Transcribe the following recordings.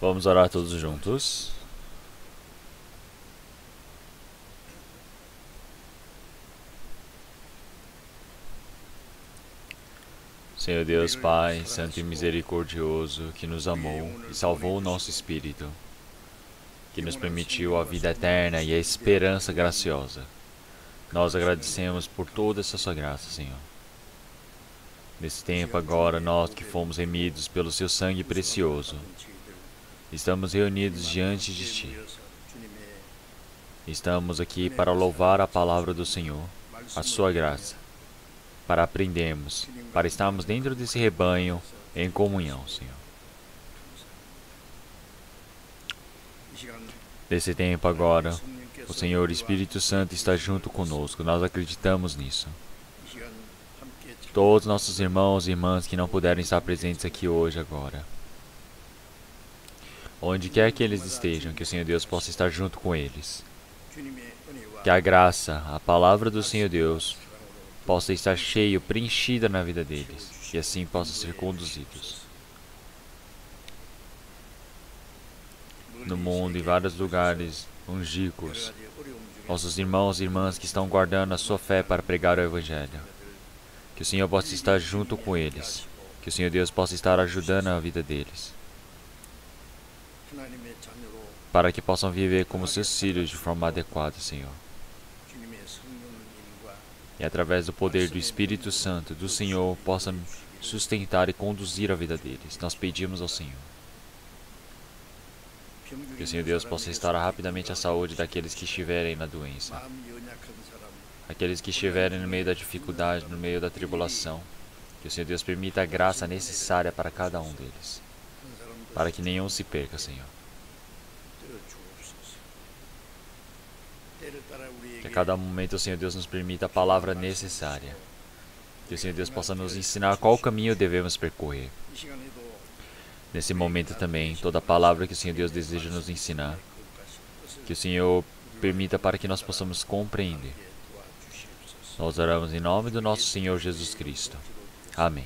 Vamos orar todos juntos. Senhor Deus Pai, Santo e Misericordioso, que nos amou e salvou o nosso espírito, que nos permitiu a vida eterna e a esperança graciosa. Nós agradecemos por toda essa sua graça, Senhor. Nesse tempo agora, nós que fomos remidos pelo seu sangue precioso, estamos reunidos diante de Ti. Estamos aqui para louvar a palavra do Senhor, a sua graça, para aprendermos, para estarmos dentro desse rebanho em comunhão, Senhor. Nesse tempo agora, o Senhor Espírito Santo está junto conosco, nós acreditamos nisso. Todos nossos irmãos e irmãs que não puderam estar presentes aqui hoje agora, onde quer que eles estejam, que o Senhor Deus possa estar junto com eles. Que a graça, a palavra do Senhor Deus, possa estar cheia, preenchida na vida deles, e assim possam ser conduzidos. No mundo, em vários lugares longínquos, nossos irmãos e irmãs que estão guardando a sua fé para pregar o Evangelho. Que o Senhor possa estar junto com eles, que o Senhor Deus possa estar ajudando a vida deles, para que possam viver como seus filhos de forma adequada, Senhor. E através do poder do Espírito Santo do Senhor, possam sustentar e conduzir a vida deles. Nós pedimos ao Senhor. Que o Senhor Deus possa restaurar rapidamente a saúde daqueles que estiverem na doença. Aqueles que estiverem no meio da dificuldade, no meio da tribulação. Que o Senhor Deus permita a graça necessária para cada um deles, para que nenhum se perca, Senhor. Que a cada momento o Senhor Deus nos permita a palavra necessária. Que o Senhor Deus possa nos ensinar qual caminho devemos percorrer. Nesse momento também, toda a palavra que o Senhor Deus deseja nos ensinar, que o Senhor permita para que nós possamos compreender. Nós oramos em nome do nosso Senhor Jesus Cristo. Amém.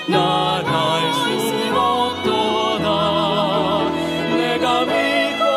나랄 수 없도다 내가 믿고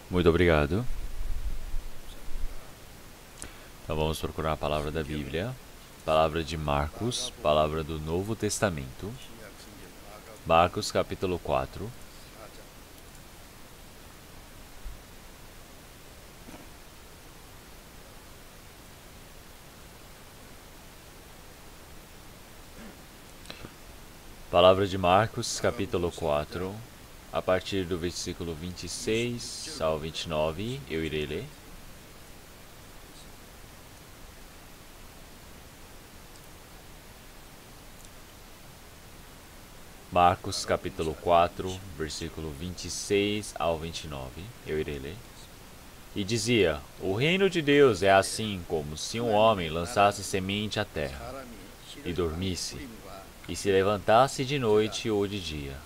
Muito obrigado. Então vamos procurar a palavra da Bíblia. Palavra de Marcos, palavra do Novo Testamento. Marcos capítulo 4. Palavra de Marcos, capítulo 4, a partir do versículo 26 ao 29, eu irei ler. Marcos, capítulo 4, versículo 26 ao 29, eu irei ler. E dizia: O reino de Deus é assim como se um homem lançasse semente à terra, e dormisse, e se levantasse de noite ou de dia,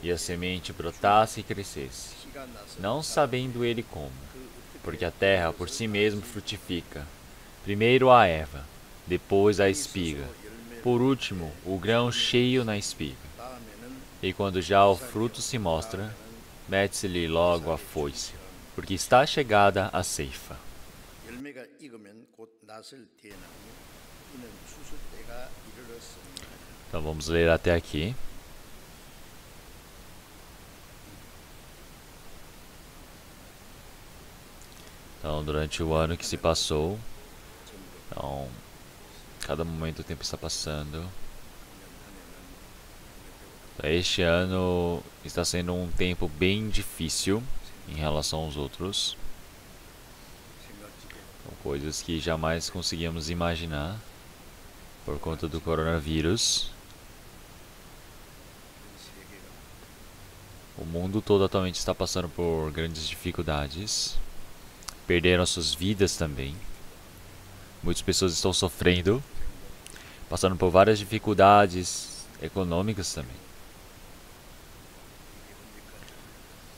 e a semente brotasse e crescesse, não sabendo ele como, porque a terra por si mesma frutifica, primeiro a erva, depois a espiga, por último o grão cheio na espiga. E quando já o fruto se mostra, mete-se-lhe logo a foice, porque está chegada a ceifa. Então vamos ler até aqui. Então, durante o ano que se passou, então, cada momento o tempo está passando. Então, este ano está sendo um tempo bem difícil em relação aos outros. Então, coisas que jamais conseguíamos imaginar por conta do coronavírus. O mundo todo atualmente está passando por grandes dificuldades. Perderam suas vidas também. Muitas pessoas estão sofrendo, passando por várias dificuldades econômicas também.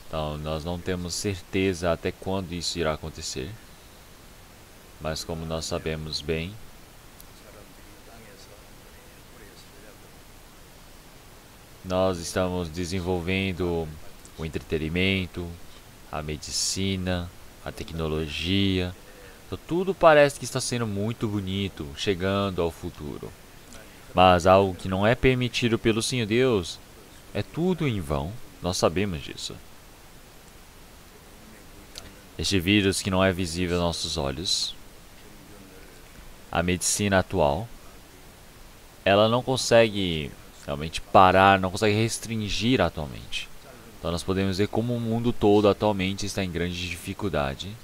Então, nós não temos certeza até quando isso irá acontecer. Mas como nós sabemos bem, nós estamos desenvolvendo o entretenimento, a medicina, a tecnologia. Então, tudo parece que está sendo muito bonito, chegando ao futuro. Mas algo que não é permitido pelo Senhor Deus é tudo em vão. Nós sabemos disso. Este vírus que não é visível aos nossos olhos, a medicina atual, ela não consegue realmente parar, não consegue restringir atualmente. Então nós podemos ver como o mundo todo atualmente está em grande dificuldade.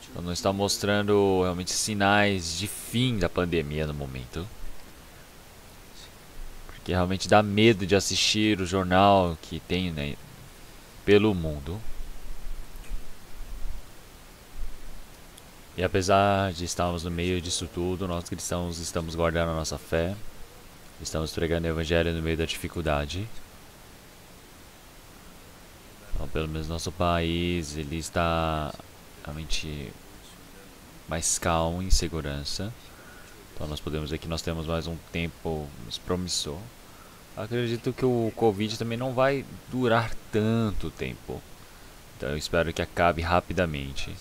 Então não está mostrando realmente sinais de fim da pandemia no momento. Porque realmente dá medo de assistir o jornal que tem, né, pelo mundo. E apesar de estarmos no meio disso tudo, nós cristãos estamos guardando a nossa fé. Estamos pregando o evangelho no meio da dificuldade. Então, pelo menos nosso país, ele está realmente mais calmo, em segurança. Então nós podemos ver que nós temos mais um tempo promissor. Acredito que o Covid também não vai durar tanto tempo. Então eu espero que acabe rapidamente.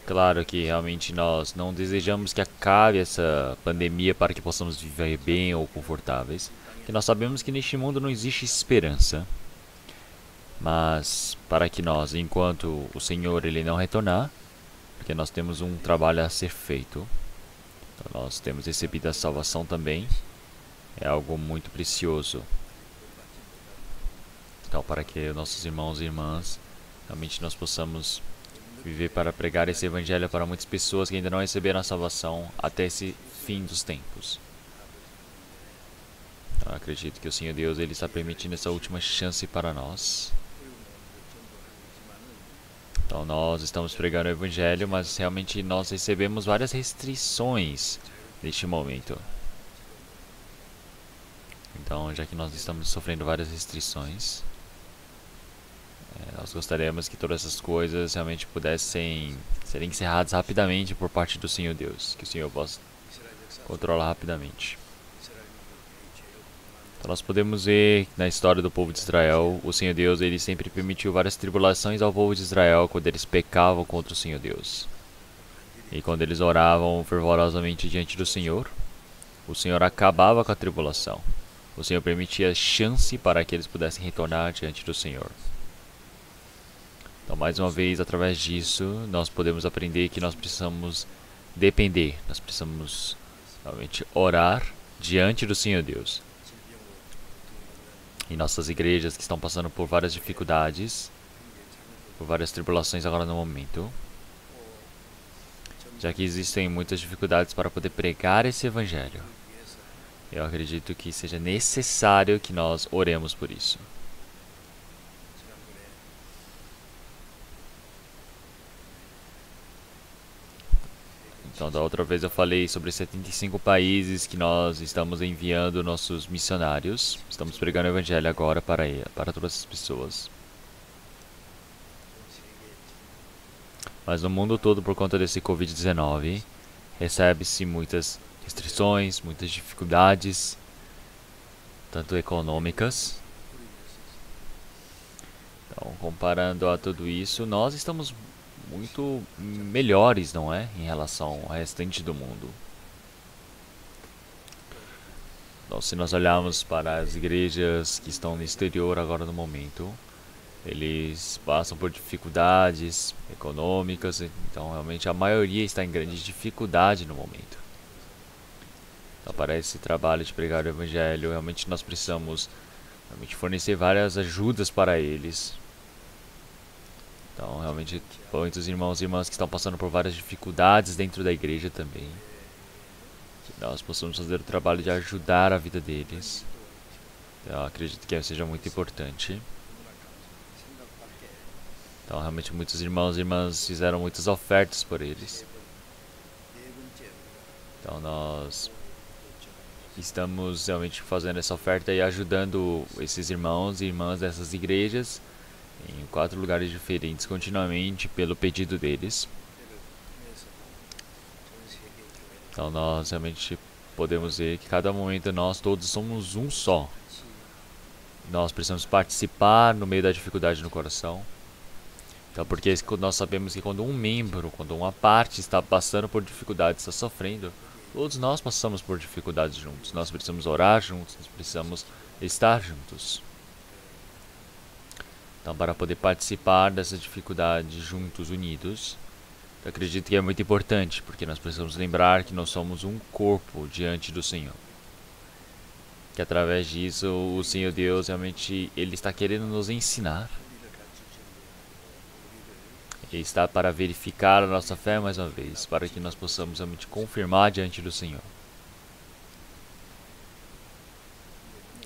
Claro que realmente nós não desejamos que acabe essa pandemia para que possamos viver bem ou confortáveis. Porque nós sabemos que neste mundo não existe esperança. Mas para que nós, enquanto o Senhor ele não retornar, porque nós temos um trabalho a ser feito. Então nós temos recebido a salvação também. É algo muito precioso. Então para que nossos irmãos e irmãs, realmente nós possamos viver para pregar esse evangelho para muitas pessoas que ainda não receberam a salvação até esse fim dos tempos. Então, eu acredito que o Senhor Deus ele está permitindo essa última chance para nós. Então nós estamos pregando o evangelho, mas realmente nós recebemos várias restrições neste momento. Então, já que nós estamos sofrendo várias restrições, nós gostaríamos que todas essas coisas realmente pudessem ser encerradas rapidamente por parte do Senhor Deus. Que o Senhor possa controlar rapidamente. Então nós podemos ver na história do povo de Israel, o Senhor Deus ele sempre permitiu várias tribulações ao povo de Israel quando eles pecavam contra o Senhor Deus. E quando eles oravam fervorosamente diante do Senhor, o Senhor acabava com a tribulação. O Senhor permitia chance para que eles pudessem retornar diante do Senhor. Então, mais uma vez, através disso, nós podemos aprender que nós precisamos depender. Nós precisamos realmente orar diante do Senhor Deus. Em nossas igrejas que estão passando por várias dificuldades, por várias tribulações agora no momento, já que existem muitas dificuldades para poder pregar esse evangelho, eu acredito que seja necessário que nós oremos por isso. Então, da outra vez eu falei sobre 75 países que nós estamos enviando nossos missionários. Estamos pregando o evangelho agora para todas as pessoas. Mas no mundo todo, por conta desse Covid-19, recebe-se muitas restrições, muitas dificuldades, tanto econômicas. Então, comparando a tudo isso, nós estamos muito melhores, não é? Em relação ao restante do mundo. Então, se nós olharmos para as igrejas que estão no exterior agora no momento, eles passam por dificuldades econômicas, então realmente a maioria está em grande dificuldade no momento. Então, para esse trabalho de pregar o evangelho, realmente nós precisamos fornecer várias ajudas para eles. Então, realmente, muitos irmãos e irmãs que estão passando por várias dificuldades dentro da igreja também, que nós possamos fazer o trabalho de ajudar a vida deles. Eu acredito que seja muito importante. Então, realmente, muitos irmãos e irmãs fizeram muitas ofertas por eles. Então, nós estamos realmente fazendo essa oferta e ajudando esses irmãos e irmãs dessas igrejas em 4 lugares diferentes, continuamente, pelo pedido deles. Então, nós realmente podemos ver que cada momento nós todos somos um só. Nós precisamos participar no meio da dificuldade no coração. Então, porque nós sabemos que quando um membro, quando uma parte está passando por dificuldades, está sofrendo, todos nós passamos por dificuldades juntos. Nós precisamos orar juntos, nós precisamos estar juntos. Então, para poder participar dessa dificuldade juntos, unidos, eu acredito que é muito importante, porque nós precisamos lembrar que nós somos um corpo diante do Senhor. Que através disso, o Senhor Deus realmente Ele está querendo nos ensinar. Ele está para verificar a nossa fé mais uma vez, para que nós possamos realmente confirmar diante do Senhor.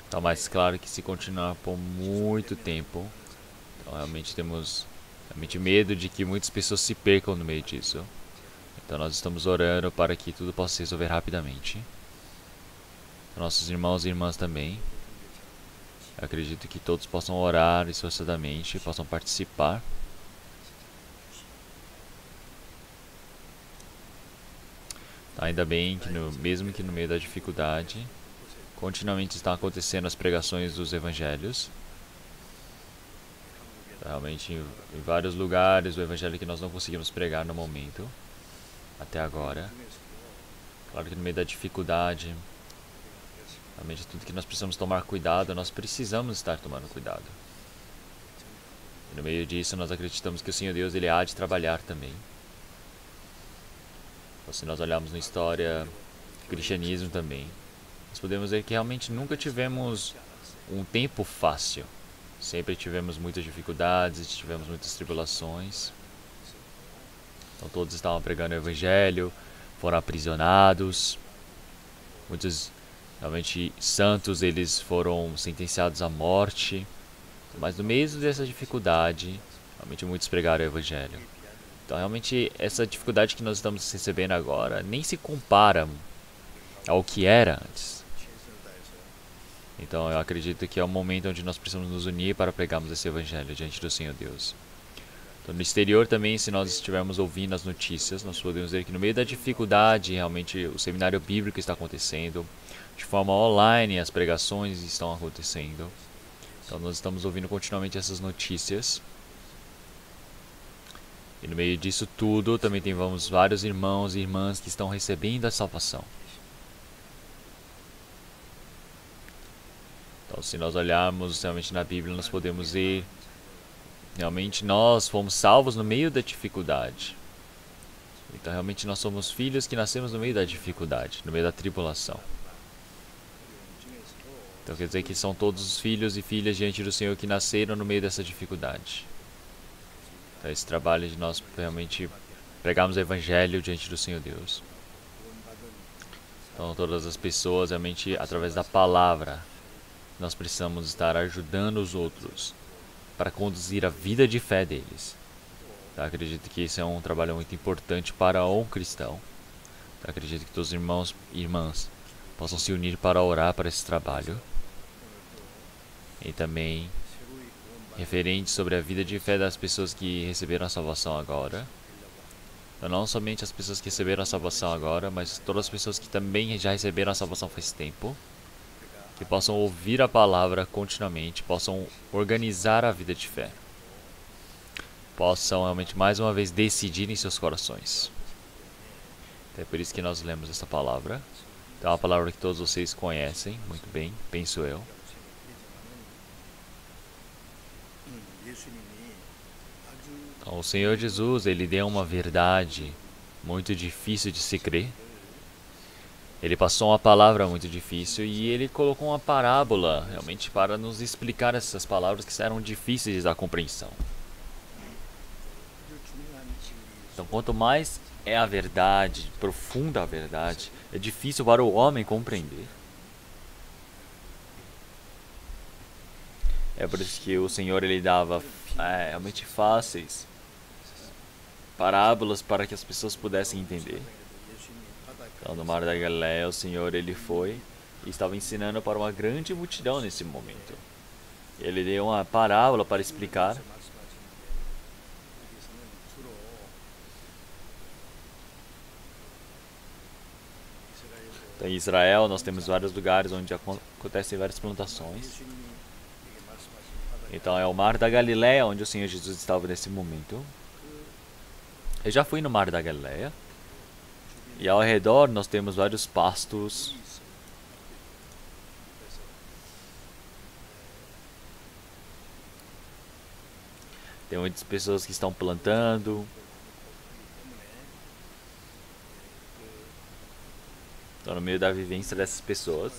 Então, mais claro que se continuar por muito tempo, então realmente temos medo de que muitas pessoas se percam no meio disso. Então nós estamos orando para que tudo possa se resolver rapidamente. Nossos irmãos e irmãs também. Eu acredito que todos possam orar esforçadamente, possam participar. Ainda bem que mesmo que no meio da dificuldade, continuamente estão acontecendo as pregações dos evangelhos. Realmente em vários lugares o evangelho que nós não conseguimos pregar no momento, até agora. Claro que no meio da dificuldade, realmente tudo que nós precisamos tomar cuidado, nós precisamos estar tomando cuidado. E no meio disso nós acreditamos que o Senhor Deus Ele há de trabalhar também. Então, se nós olharmos na história do cristianismo também, nós podemos ver que realmente nunca tivemos um tempo fácil. Sempre tivemos muitas dificuldades, tivemos muitas tribulações. Então todos estavam pregando o evangelho, foram aprisionados. Muitos realmente santos, eles foram sentenciados à morte. Mas no meio dessa dificuldade, realmente muitos pregaram o evangelho. Então realmente essa dificuldade que nós estamos recebendo agora nem se compara ao que era antes. Então eu acredito que é um momento onde nós precisamos nos unir para pregarmos esse evangelho diante do Senhor Deus. Então, no exterior também, se nós estivermos ouvindo as notícias, nós podemos ver que no meio da dificuldade, realmente o seminário bíblico está acontecendo. de forma online, as pregações estão acontecendo. Então nós estamos ouvindo continuamente essas notícias. E no meio disso tudo, também temos vários irmãos e irmãs que estão recebendo a salvação. Então, se nós olharmos realmente na Bíblia, nós podemos ver, realmente nós fomos salvos no meio da dificuldade. Então, realmente nós somos filhos que nascemos no meio da dificuldade, no meio da tribulação. Então, quer dizer que são todos os filhos e filhas diante do Senhor que nasceram no meio dessa dificuldade. Então, esse trabalho de nós realmente pregarmos o Evangelho diante do Senhor Deus. Então, todas as pessoas, realmente, através da palavra, nós precisamos estar ajudando os outros para conduzir a vida de fé deles. Então, acredito que esse é um trabalho muito importante para um cristão. Então, acredito que todos os irmãos e irmãs possam se unir para orar para esse trabalho. E também referente sobre a vida de fé das pessoas que receberam a salvação agora. Então, não somente as pessoas que receberam a salvação agora, mas todas as pessoas que também já receberam a salvação faz tempo. Que possam ouvir a palavra continuamente, possam organizar a vida de fé. Possam realmente mais uma vez decidir em seus corações. Então, é por isso que nós lemos essa palavra. Então, é uma palavra que todos vocês conhecem muito bem, penso eu. Então, o Senhor Jesus, Ele deu uma verdade muito difícil de se crer. Ele passou uma palavra muito difícil e Ele colocou uma parábola realmente para nos explicar essas palavras que eram difíceis da compreensão. Então, quanto mais é a verdade, profunda a verdade, é difícil para o homem compreender. É por isso que o Senhor Ele dava realmente fáceis parábolas para que as pessoas pudessem entender. Então, no Mar da Galileia, o Senhor Ele foi e estava ensinando para uma grande multidão nesse momento. Ele deu uma parábola para explicar. Então, em Israel, nós temos vários lugares onde acontecem várias plantações. Então, é o Mar da Galileia onde o Senhor Jesus estava nesse momento. Eu já fui no Mar da Galileia. E ao redor nós temos vários pastos. Tem muitas pessoas que estão plantando. Estão no meio da vivência dessas pessoas.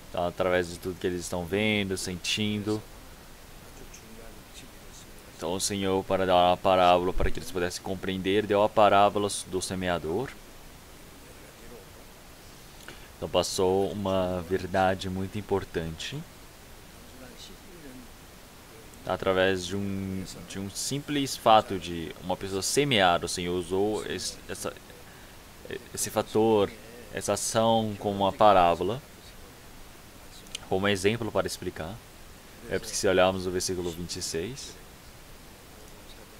Então, através de tudo que eles estão vendo, sentindo. Então o Senhor, para dar uma parábola para que eles pudessem compreender, deu a parábola do semeador. Então passou uma verdade muito importante. Através de um simples fato de uma pessoa semear, o Senhor usou esse fator, essa ação como uma parábola, como exemplo para explicar. É porque se olharmos o versículo 26...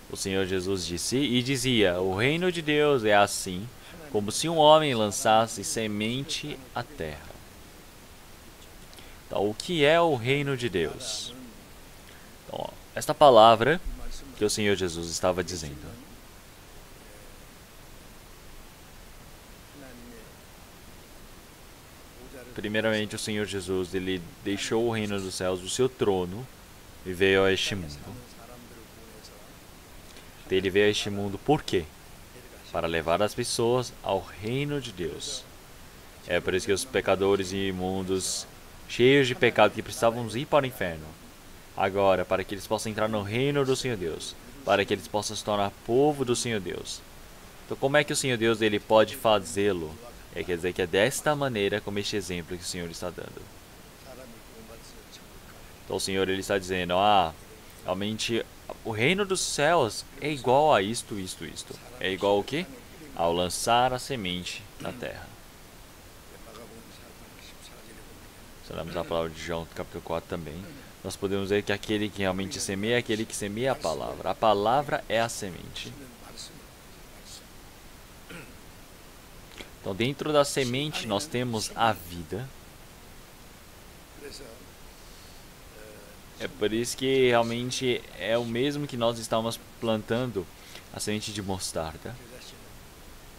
O Senhor Jesus disse e dizia: o reino de Deus é assim, como se um homem lançasse semente à terra. Então, o que é o reino de Deus? Então, esta palavra que o Senhor Jesus estava dizendo. Primeiramente, o Senhor Jesus, Ele deixou o reino dos céus, o seu trono, e veio a este mundo. Ele veio a este mundo por quê? Para levar as pessoas ao reino de Deus. É por isso que os pecadores e imundos, cheios de pecado, que precisavam ir para o inferno, agora, para que eles possam entrar no reino do Senhor Deus, para que eles possam se tornar povo do Senhor Deus. Então, como é que o Senhor Deus Ele pode fazê-lo? Quer dizer que é desta maneira, como este exemplo que o Senhor está dando. Então, o Senhor Ele está dizendo: realmente o reino dos céus é igual a isto. É igual ao quê? Ao lançar a semente na terra. Se olharmos a palavra de João, capítulo 4 também, nós podemos ver que aquele que realmente semeia é aquele que semeia a palavra. A palavra é a semente. Então, dentro da semente, nós temos a vida. É por isso que realmente é o mesmo que nós estamos plantando a semente de mostarda.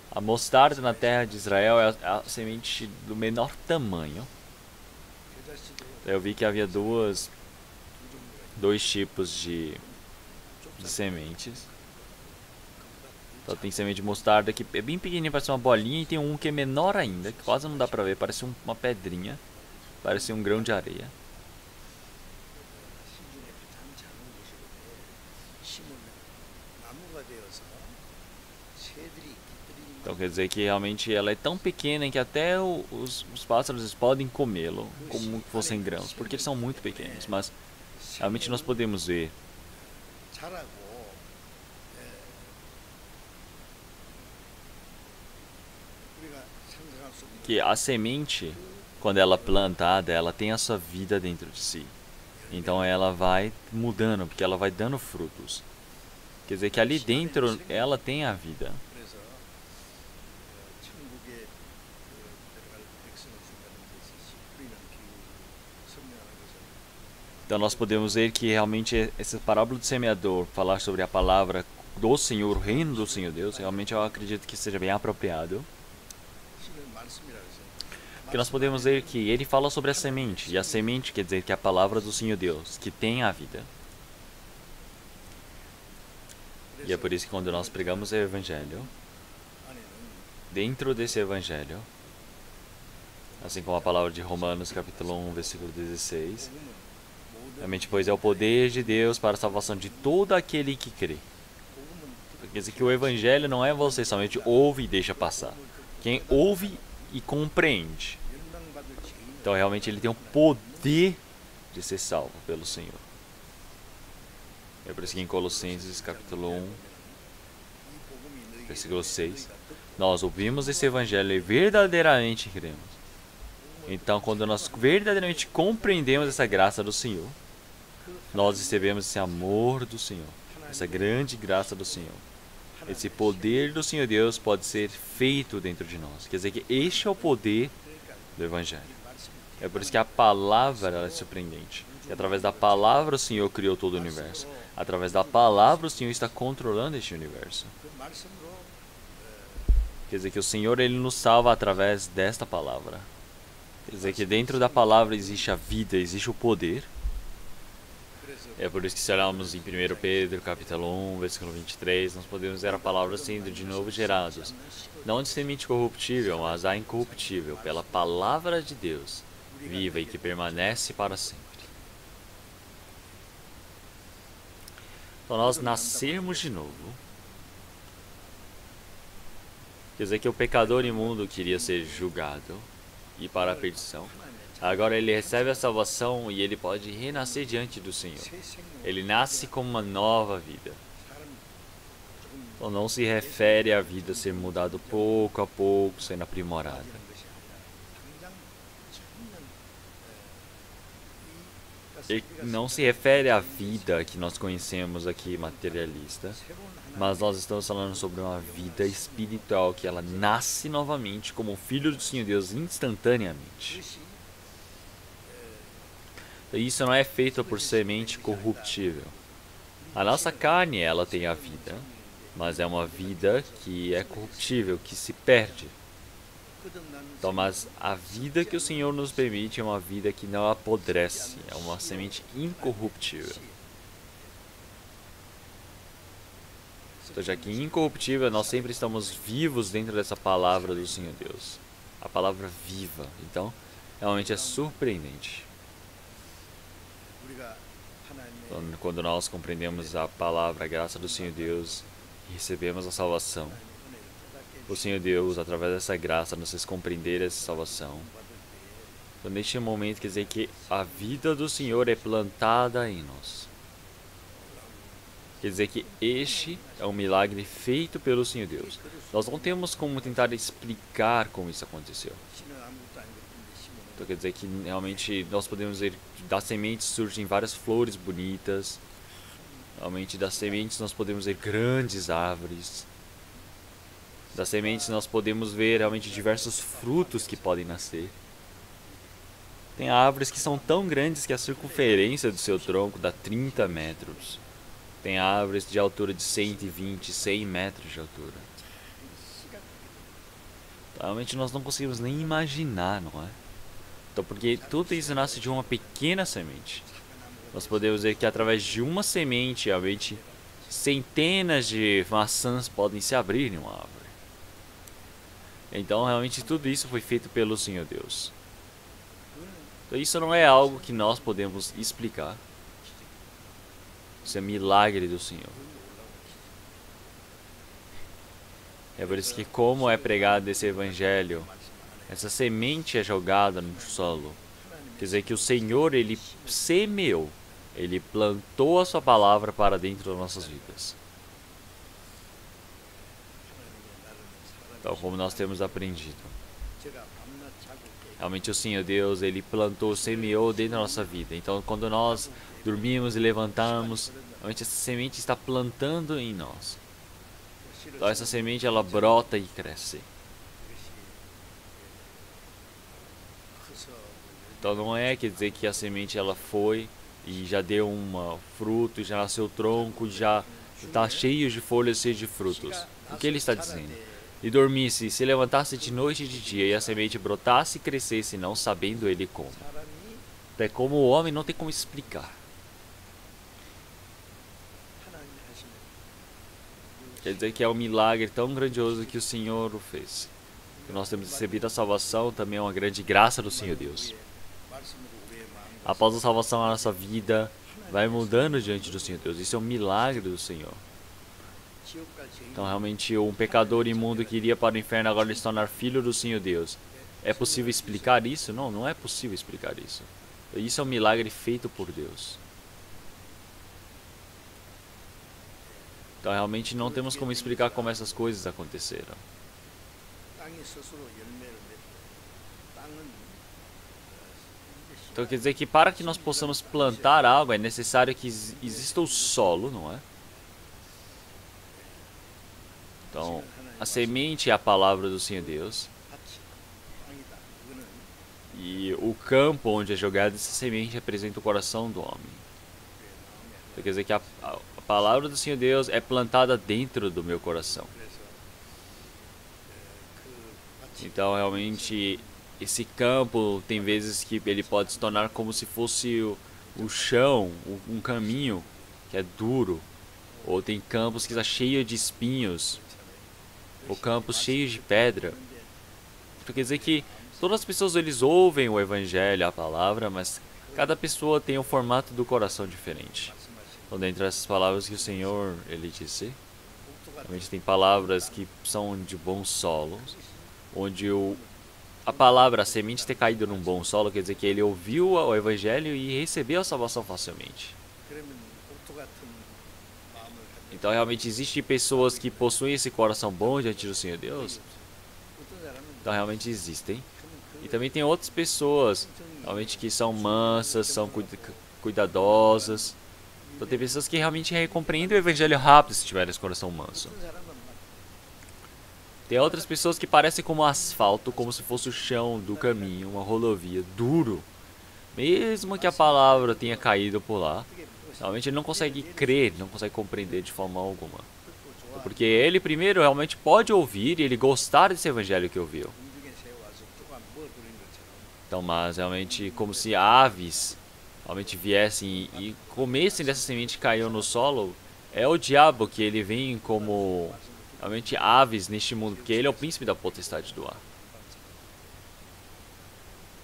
A mostarda na terra de Israel é a semente do menor tamanho. Eu vi que havia dois tipos de sementes. Então tem semente de mostarda que é bem pequenininha, parece uma bolinha, e tem um que é menor ainda, que quase não dá pra ver, parece uma pedrinha, parece um grão de areia. Então quer dizer que realmente ela é tão pequena que até os pássaros podem comê-lo como se fossem grãos, porque eles são muito pequenos, mas realmente nós podemos ver que a semente, quando ela é plantada, ela tem a sua vida dentro de si. Então ela vai mudando, porque ela vai dando frutos. Quer dizer que ali dentro ela tem a vida. Então nós podemos ver que realmente essa parábola do semeador, falar sobre a palavra do Senhor, o reino do Senhor Deus, realmente eu acredito que seja bem apropriado. Porque nós podemos ver que ele fala sobre a semente, e a semente quer dizer que é a palavra do Senhor Deus, que tem a vida. E é por isso que quando nós pregamos o Evangelho, dentro desse Evangelho, assim como a palavra de Romanos capítulo 1, versículo 16, realmente, pois é o poder de Deus para a salvação de todo aquele que crê. Quer dizer que o Evangelho não é você somente ouve e deixa passar. Quem ouve e compreende. Então realmente ele tem o poder de ser salvo pelo Senhor. É por isso que em Colossenses capítulo 1, versículo 6, nós ouvimos esse Evangelho e verdadeiramente cremos. Então quando nós verdadeiramente compreendemos essa graça do Senhor, nós recebemos esse amor do Senhor, essa grande graça do Senhor. Esse poder do Senhor Deus pode ser feito dentro de nós. Quer dizer que este é o poder do Evangelho. É por isso que a palavra é surpreendente. E através da palavra o Senhor criou todo o universo. Através da palavra o Senhor está controlando este universo. Quer dizer que o Senhor ele nos salva através desta palavra. Quer dizer que dentro da palavra existe a vida, existe o poder. É por isso que se olharmos em 1 Pedro, capítulo 1, versículo 23, nós podemos ver a palavra sendo de novo gerados, não de semente corruptível, mas a incorruptível, pela palavra de Deus, viva e que permanece para sempre. Então nós nascermos de novo, quer dizer que o pecador imundo queria ser julgado e ir para a perdição. Agora ele recebe a salvação e ele pode renascer diante do Senhor. Ele nasce com uma nova vida. Então não se refere à vida ser mudado pouco a pouco, sendo aprimorada. E não se refere à vida que nós conhecemos aqui materialista, mas nós estamos falando sobre uma vida espiritual que ela nasce novamente como filho do Senhor Deus instantaneamente. Isso não é feito por semente corruptível. A nossa carne, ela tem a vida, mas é uma vida que é corruptível, que se perde. Então, mas a vida que o Senhor nos permite é uma vida que não apodrece, é uma semente incorruptível. Então, já que incorruptível, nós sempre estamos vivos dentro dessa palavra do Senhor Deus. A palavra viva. Então, realmente é surpreendente. Então, quando nós compreendemos a palavra, a graça do Senhor Deus e recebemos a salvação, o Senhor Deus, através dessa graça, nos fez compreender essa salvação. Então, neste momento, quer dizer que a vida do Senhor é plantada em nós. Quer dizer que este é um milagre feito pelo Senhor Deus. Nós não temos como tentar explicar como isso aconteceu. Então quer dizer que realmente nós podemos ver que das sementes surgem várias flores bonitas. Realmente das sementes nós podemos ver grandes árvores. Das sementes nós podemos ver realmente diversos frutos que podem nascer. Tem árvores que são tão grandes que a circunferência do seu tronco dá 30 metros. Tem árvores de altura de 120, 100 metros de altura. Realmente nós não conseguimos nem imaginar, não é? Então, porque tudo isso nasce de uma pequena semente. Nós podemos ver que através de uma semente, realmente, centenas de maçãs podem se abrir em uma árvore. Então, realmente, tudo isso foi feito pelo Senhor Deus. Então, isso não é algo que nós podemos explicar. Isso é milagre do Senhor. É por isso que, como é pregado esse evangelho, essa semente é jogada no solo. Quer dizer que o Senhor, Ele semeou, Ele plantou a sua palavra para dentro das nossas vidas. Então, como nós temos aprendido, realmente o Senhor Deus, Ele plantou, semeou dentro da nossa vida. Então, quando nós dormimos e levantamos, realmente essa semente está plantando em nós. Então, essa semente, ela brota e cresce. Então, não é quer dizer que a semente, ela foi e já deu um fruto, já nasceu tronco, já está cheio de folhas, cheio de frutos. O que ele está dizendo? E dormisse, se levantasse de noite e de dia, e a semente brotasse e crescesse, não sabendo ele como. É como o homem não tem como explicar. Quer dizer que é um milagre tão grandioso que o Senhor o fez. Que nós temos recebido a salvação também é uma grande graça do Senhor Deus. Após a salvação, a nossa vida vai mudando diante do Senhor Deus. Isso é um milagre do Senhor. Então, realmente, um pecador imundo que iria para o inferno agora ele se tornar filho do Senhor Deus. É possível explicar isso? Não, não é possível explicar isso. Isso é um milagre feito por Deus. Então, realmente, não temos como explicar como essas coisas aconteceram. Então, quer dizer que para que nós possamos plantar algo, é necessário que exista o solo, não é? Então, a semente é a palavra do Senhor Deus. E o campo onde é jogada essa semente representa o coração do homem. Então, quer dizer que a palavra do Senhor Deus é plantada dentro do meu coração. Então, realmente, esse campo tem vezes que ele pode se tornar como se fosse o chão, um caminho que é duro. Ou tem campos que está cheio de espinhos. Ou campos cheios de pedra. Então, quer dizer que todas as pessoas eles ouvem o evangelho, a palavra, mas cada pessoa tem um formato do coração diferente. Então, dentre essas palavras que o Senhor ele disse, realmente tem palavras que são de bons solos, onde a palavra, a semente ter caído num bom solo, quer dizer que ele ouviu o evangelho e recebeu a salvação facilmente. Então, realmente, existem pessoas que possuem esse coração bom diante do Senhor Deus. Então, realmente existem. E também tem outras pessoas, realmente, que são mansas, são cuidadosas. Então, tem pessoas que realmente compreendem o evangelho rápido se tiverem esse coração manso. Tem outras pessoas que parecem como asfalto, como se fosse o chão do caminho, uma rodovia, duro. Mesmo que a palavra tenha caído por lá, realmente ele não consegue crer, não consegue compreender de forma alguma. Porque ele primeiro realmente pode ouvir e ele gostar desse evangelho que ouviu. Então, mas realmente como se aves realmente viessem e comessem dessa semente que caiu no solo, é o diabo que ele vem como realmente aves neste mundo, porque ele é o príncipe da potestade do ar.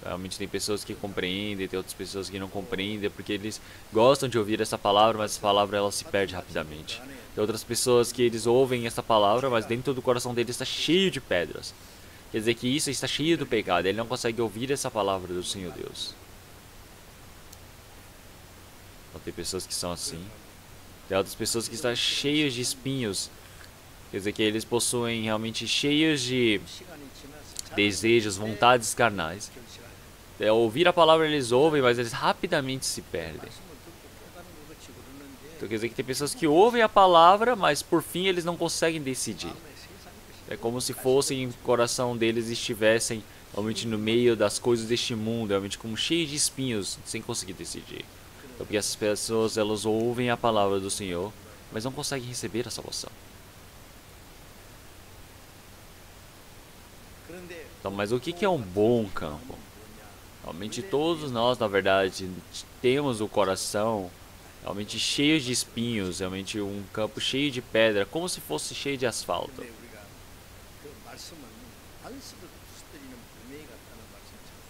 Realmente tem pessoas que compreendem, tem outras pessoas que não compreendem, porque eles gostam de ouvir essa palavra, mas essa palavra ela se perde rapidamente. Tem outras pessoas que eles ouvem essa palavra, mas dentro do coração deles está cheio de pedras. Quer dizer que isso está cheio do pecado, ele não consegue ouvir essa palavra do Senhor Deus. Então tem pessoas que são assim. Tem outras pessoas que estão cheias de espinhos. Quer dizer que eles possuem realmente cheios de desejos, vontades carnais. Ouvir a palavra eles ouvem, mas eles rapidamente se perdem. Então quer dizer que tem pessoas que ouvem a palavra, mas por fim eles não conseguem decidir. É como se fossem o coração deles estivessem realmente no meio das coisas deste mundo, realmente como cheio de espinhos, sem conseguir decidir. Então, porque essas pessoas, elas ouvem a palavra do Senhor, mas não conseguem receber a salvação. Então, mas o que é um bom campo? Realmente todos nós, na verdade, temos o coração realmente cheio de espinhos, realmente um campo cheio de pedra, como se fosse cheio de asfalto.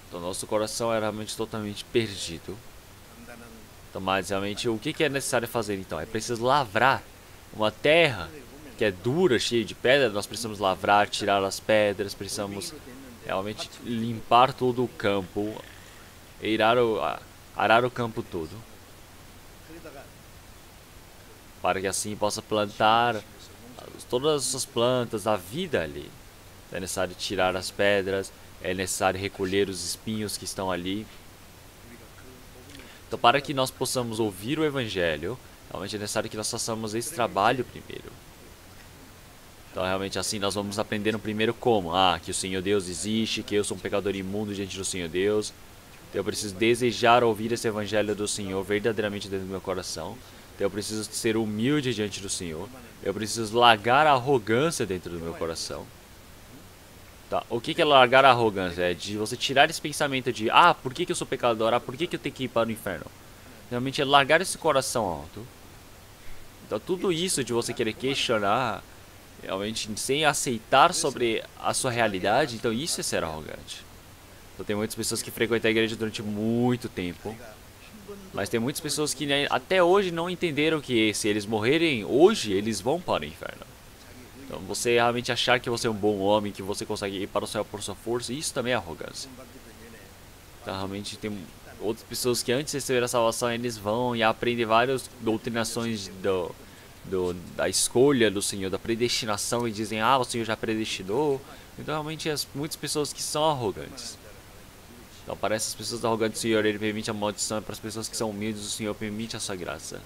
Então, nosso coração é realmente totalmente perdido. Então, mas realmente, o que é necessário fazer então? É preciso lavrar uma terra que é dura, cheia de pedra. Nós precisamos lavrar, tirar as pedras, precisamos realmente limpar todo o campo, arar o campo todo, para que assim possa plantar todas essas plantas, a vida ali. É necessário tirar as pedras, é necessário recolher os espinhos que estão ali. Então, para que nós possamos ouvir o Evangelho, realmente é necessário que nós façamos esse trabalho primeiro. Então, realmente assim, nós vamos aprendendo primeiro como? Que o Senhor Deus existe, que eu sou um pecador imundo diante do Senhor Deus. Então, eu preciso desejar ouvir esse Evangelho do Senhor verdadeiramente dentro do meu coração. Então, eu preciso ser humilde diante do Senhor. Eu preciso largar a arrogância dentro do meu coração. Tá. O que é largar a arrogância? É de você tirar esse pensamento de por que eu sou pecador? Por que eu tenho que ir para o inferno? Realmente é largar esse coração alto. Então tudo isso de você querer questionar, realmente sem aceitar sobre a sua realidade, então isso é ser arrogante. Então tem muitas pessoas que frequentam a igreja durante muito tempo, mas tem muitas pessoas que até hoje não entenderam que se eles morrerem hoje, eles vão para o inferno. Então, você realmente achar que você é um bom homem, que você consegue ir para o céu por sua força, isso também é arrogância. Então, realmente tem outras pessoas que antes de receber a salvação, eles vão e aprendem várias doutrinações da escolha do Senhor, da predestinação, e dizem, o Senhor já predestinou. Então, realmente, muitas pessoas que são arrogantes. Então, para essas pessoas arrogantes, o Senhor, Ele permite a maldição, e para as pessoas que são humildes, o Senhor permite a sua graça.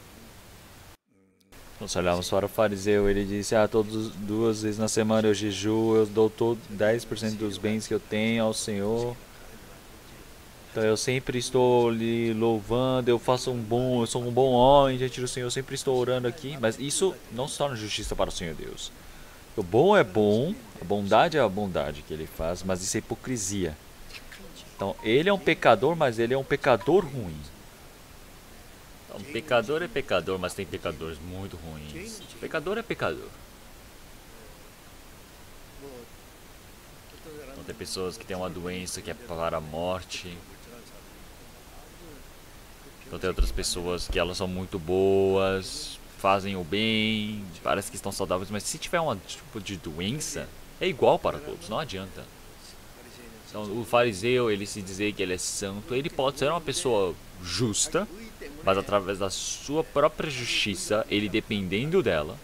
Nós olhamos para o fariseu, ele disse, todas 2 vezes na semana eu jejuo, eu dou 10% dos bens que eu tenho ao Senhor. Então eu sempre estou lhe louvando, eu sou um bom homem diante do Senhor, eu sempre estou orando aqui. Mas isso não se torna justiça para o Senhor Deus. O bom é bom, a bondade é a bondade que ele faz, mas isso é hipocrisia. Então ele é um pecador, mas ele é um pecador ruim. Um pecador é pecador, mas tem pecadores muito ruins. Pecador é pecador. Então, tem pessoas que têm uma doença que é para a morte. Então tem outras pessoas que elas são muito boas, fazem o bem, parece que estão saudáveis, mas se tiver um tipo de doença, é igual para todos, não adianta. Então o fariseu, ele se dizer que ele é santo, ele pode ser uma pessoa justa, mas através da sua própria justiça, ele dependendo dela.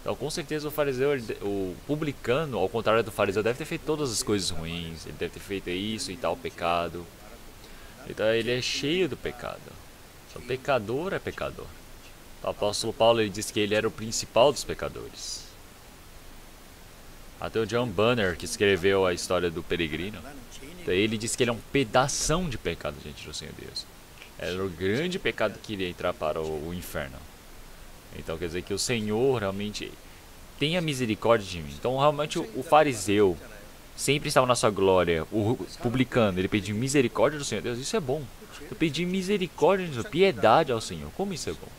Então, com certeza o fariseu, o publicano, ao contrário do fariseu, deve ter feito todas as coisas ruins. Ele deve ter feito isso e tal pecado. Então ele é cheio do pecado. Então, pecador é pecador. O apóstolo Paulo, ele disse que ele era o principal dos pecadores. Até o John Bunyan, que escreveu a história do peregrino, ele disse que ele é um pedação de pecado diante do Senhor Deus. Era o grande pecado que iria entrar para o inferno. Então quer dizer que o Senhor realmente tenha misericórdia de mim. Então realmente o fariseu sempre estava na sua glória. O publicano, ele pediu misericórdia do Senhor Deus. Isso é bom. Eu pedi misericórdia, piedade ao Senhor. Como isso é bom?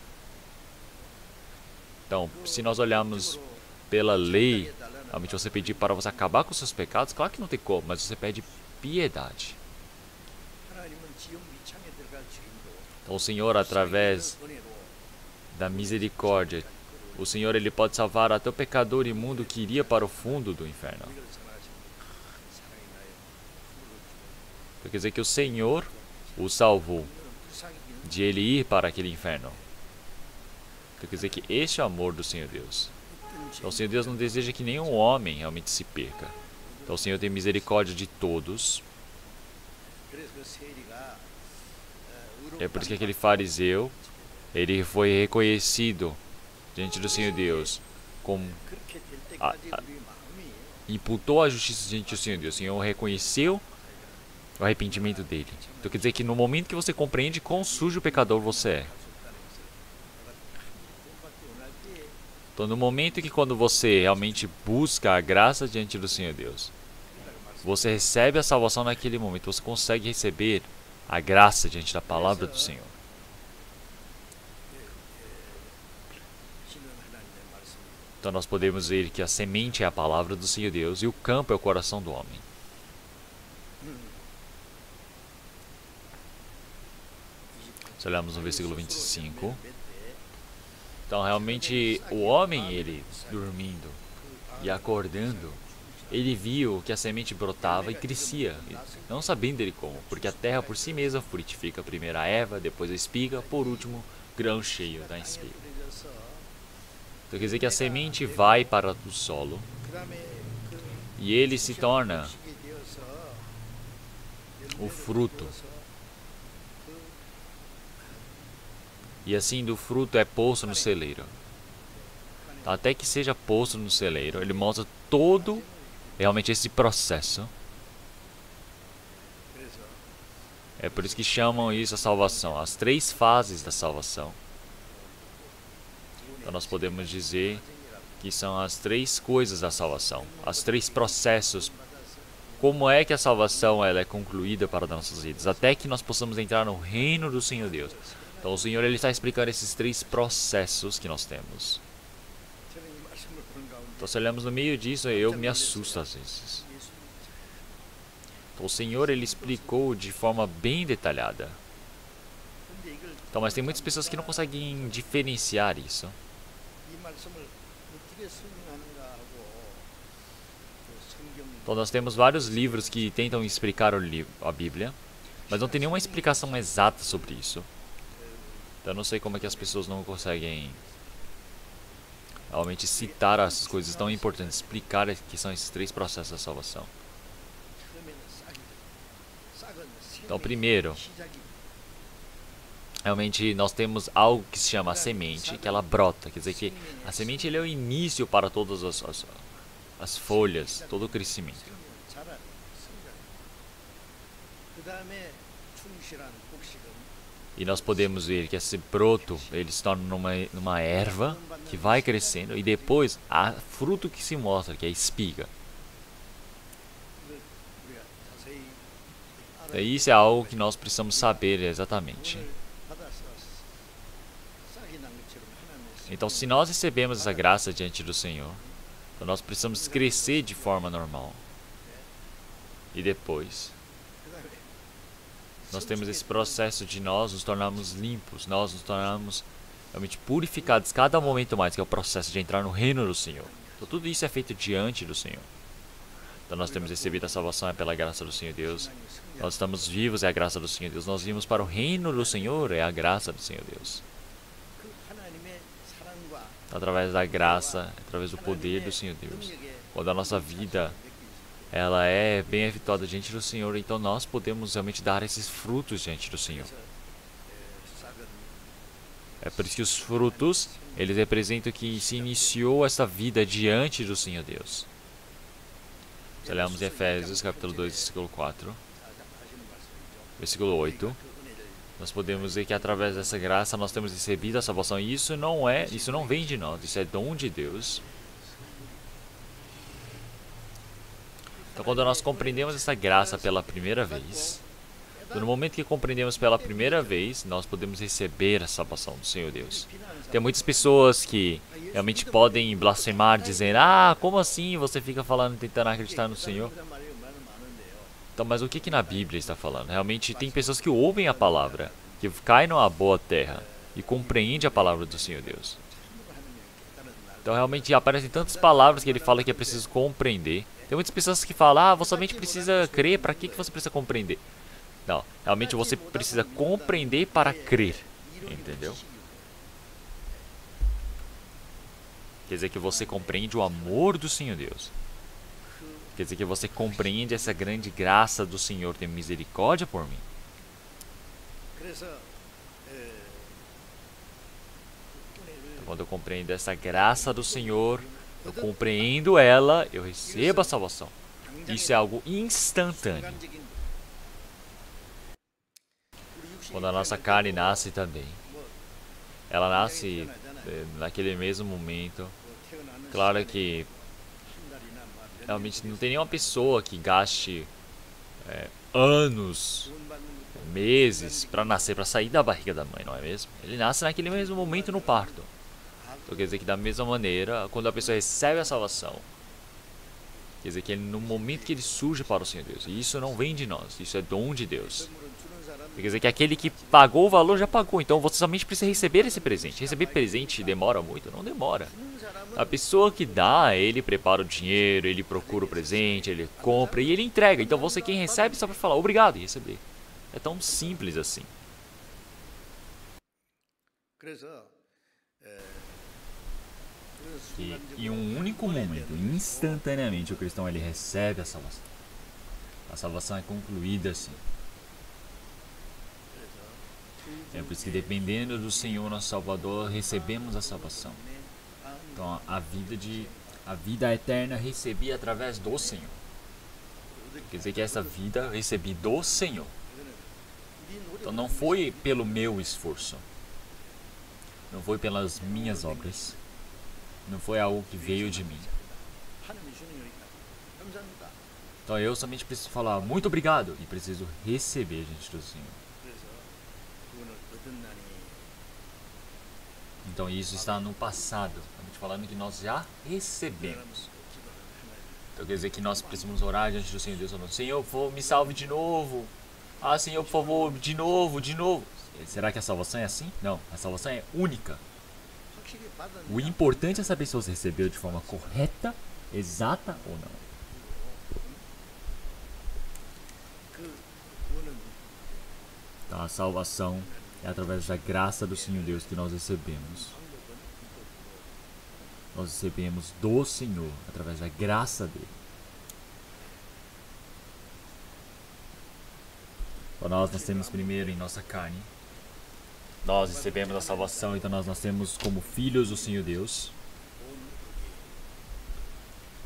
Então, se nós olharmos pela lei, realmente você pedir para você acabar com os seus pecados, claro que não tem como, mas você pede piedade. Então o Senhor, através da misericórdia, o Senhor, ele pode salvar até o pecador imundo que iria para o fundo do inferno. Então, quer dizer que o Senhor o salvou de ele ir para aquele inferno. Então, quer dizer que este é o amor do Senhor Deus. Então o Senhor Deus não deseja que nenhum homem realmente se perca. Então o Senhor tem misericórdia de todos. É por isso que aquele fariseu, ele foi reconhecido diante do Senhor Deus, imputou a justiça diante do Senhor Deus. O Senhor reconheceu o arrependimento dele. Então quer dizer que no momento que você compreende quão sujo pecador você é. Então no momento que quando você realmente busca a graça diante do Senhor Deus, você recebe a salvação naquele momento, você consegue receber a graça diante da palavra do Senhor. Então nós podemos ver que a semente é a palavra do Senhor Deus e o campo é o coração do homem. Se olharmos no versículo 25. Então realmente o homem, ele dormindo e acordando, ele viu que a semente brotava e crescia, não sabendo ele como, porque a terra por si mesma frutifica primeiro a erva, depois a espiga, por último grão cheio da espiga. Então quer dizer que a semente vai para o solo e ele se torna o fruto. E assim do fruto é posto no celeiro. Então, até que seja posto no celeiro, ele mostra todo realmente esse processo. É por isso que chamam isso a salvação, as 3 fases da salvação. Então nós podemos dizer que são as 3 coisas da salvação, as 3 processos. Como é que a salvação ela é concluída para nossas vidas, até que nós possamos entrar no reino do Senhor Deus. Então o Senhor ele está explicando esses 3 processos que nós temos. Então se olhamos no meio disso, eu me assusto às vezes. Então o Senhor ele explicou de forma bem detalhada. Então, mas tem muitas pessoas que não conseguem diferenciar isso. Então nós temos vários livros que tentam explicar a Bíblia, mas não tem nenhuma explicação exata sobre isso. Então eu não sei como é que as pessoas não conseguem realmente citar essas coisas tão importantes, explicar que são esses 3 processos da salvação. Então primeiro, realmente nós temos algo que se chama a semente, que ela brota, quer dizer que a semente ele é o início para todas as folhas, todo o crescimento. E nós podemos ver que esse broto, ele se torna numa erva que vai crescendo e depois há fruto que se mostra, que é a espiga. Então, isso é algo que nós precisamos saber exatamente. Então, se nós recebemos essa graça diante do Senhor, então nós precisamos crescer de forma normal. E depois, nós temos esse processo de nós nos tornarmos limpos, nós nos tornarmos realmente purificados cada momento mais, que é o processo de entrar no reino do Senhor. Então tudo isso é feito diante do Senhor. Então nós temos recebido a salvação é pela graça do Senhor Deus. Nós estamos vivos é a graça do Senhor Deus. Nós vimos para o reino do Senhor é a graça do Senhor Deus. Através da graça, através do poder do Senhor Deus. Quando a nossa vida ela é bem efetuada diante do Senhor, então nós podemos realmente dar esses frutos diante do Senhor. É por isso que os frutos, eles representam que se iniciou essa vida diante do Senhor Deus. Se olharmos em Efésios, capítulo 2, versículo 4, versículo 8, nós podemos ver que através dessa graça nós temos recebido a salvação. E isso não vem de nós, isso é dom de Deus. Então quando nós compreendemos essa graça pela primeira vez, então, no momento que compreendemos pela primeira vez, nós podemos receber a salvação do Senhor Deus. Tem muitas pessoas que realmente podem blasfemar, dizendo: ah, como assim você fica falando, tentando acreditar no Senhor? Então, mas o que na Bíblia está falando? Realmente tem pessoas que ouvem a palavra, que caem numa boa terra e compreendem a palavra do Senhor Deus. Então realmente aparecem tantas palavras que ele fala que é preciso compreender. Tem muitas pessoas que falam: ah, você somente precisa crer, para que você precisa compreender? Não, realmente você precisa compreender para crer, entendeu? Quer dizer que você compreende o amor do Senhor Deus. Quer dizer que você compreende essa grande graça do Senhor, ter misericórdia por mim. Quando eu compreendo essa graça do Senhor, eu compreendo ela, eu recebo a salvação. Isso é algo instantâneo. Quando a nossa carne nasce também, ela nasce naquele mesmo momento. Claro que realmente não tem nenhuma pessoa que gaste anos, meses para nascer, para sair da barriga da mãe, não é mesmo? Ele nasce naquele mesmo momento no parto. Então quer dizer que da mesma maneira, quando a pessoa recebe a salvação, quer dizer que no momento que ele surge para o Senhor Deus, e isso não vem de nós, isso é dom de Deus. Quer dizer que aquele que pagou o valor já pagou, então você somente precisa receber esse presente. Receber presente demora muito? Não demora. A pessoa que dá, ele prepara o dinheiro, ele procura o presente, ele compra e ele entrega. Então você quem recebe só para falar obrigado e receber. É tão simples assim. E em um único momento, instantaneamente, o cristão ele recebe a salvação. A salvação é concluída assim. É por isso que dependendo do Senhor, nosso Salvador, recebemos a salvação. Então a vida eterna recebi através do Senhor. Quer dizer que essa vida eu recebi do Senhor. Então não foi pelo meu esforço. Não foi pelas minhas obras. Não foi algo que veio de mim. Então eu somente preciso falar muito obrigado e preciso receber diante do Senhor. Então isso está no passado. Estamos falando que nós já recebemos. Então quer dizer que nós precisamos orar diante do Senhor Deus falando: Senhor, por favor, me salve de novo. Ah, Senhor, por favor, de novo, de novo. Será que a salvação é assim? Não, a salvação é única. O importante é saber se você recebeu de forma correta, exata ou não. Então a salvação é através da graça do Senhor Deus que nós recebemos. Nós recebemos do Senhor, através da graça dele. Para nós temos primeiro em nossa carne. Nós recebemos a salvação, então nós nascemos como filhos do Senhor Deus.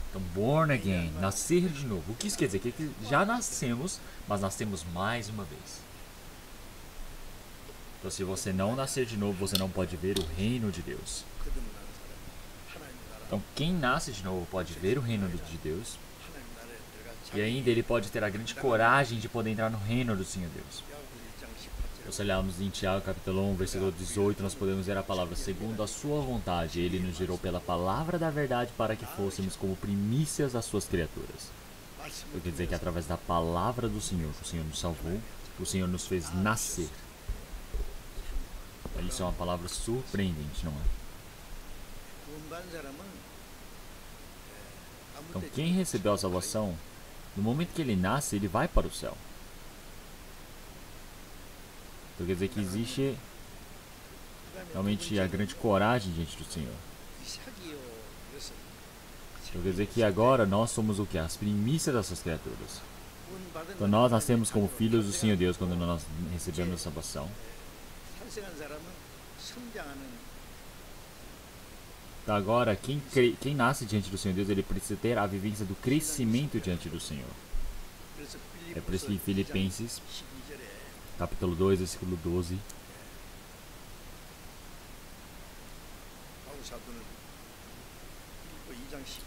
Então, born again, nascer de novo. O que isso quer dizer? Que já nascemos, mas nascemos mais uma vez. Então, se você não nascer de novo, você não pode ver o reino de Deus. Então, quem nasce de novo pode ver o reino de Deus. E ainda ele pode ter a grande coragem de poder entrar no reino do Senhor Deus. Se olharmos em Tiago capítulo 1, versículo 18, nós podemos ver a palavra: segundo a sua vontade, ele nos gerou pela palavra da verdade para que fôssemos como primícias das suas criaturas. Então, quer dizer que através da palavra do Senhor, o Senhor nos salvou, o Senhor nos fez nascer. Isso é uma palavra surpreendente, não é? Então, quem recebeu a salvação, no momento que ele nasce, ele vai para o céu. Então quer dizer que existe realmente a grande coragem diante do Senhor. Então quer dizer que agora nós somos o que? As primícias dessas criaturas. Então nós nascemos como filhos do Senhor Deus quando nós recebemos a salvação. Então agora quem nasce diante do Senhor Deus, ele precisa ter a vivência do crescimento diante do Senhor. É por isso que em Filipenses capítulo 2, versículo 12.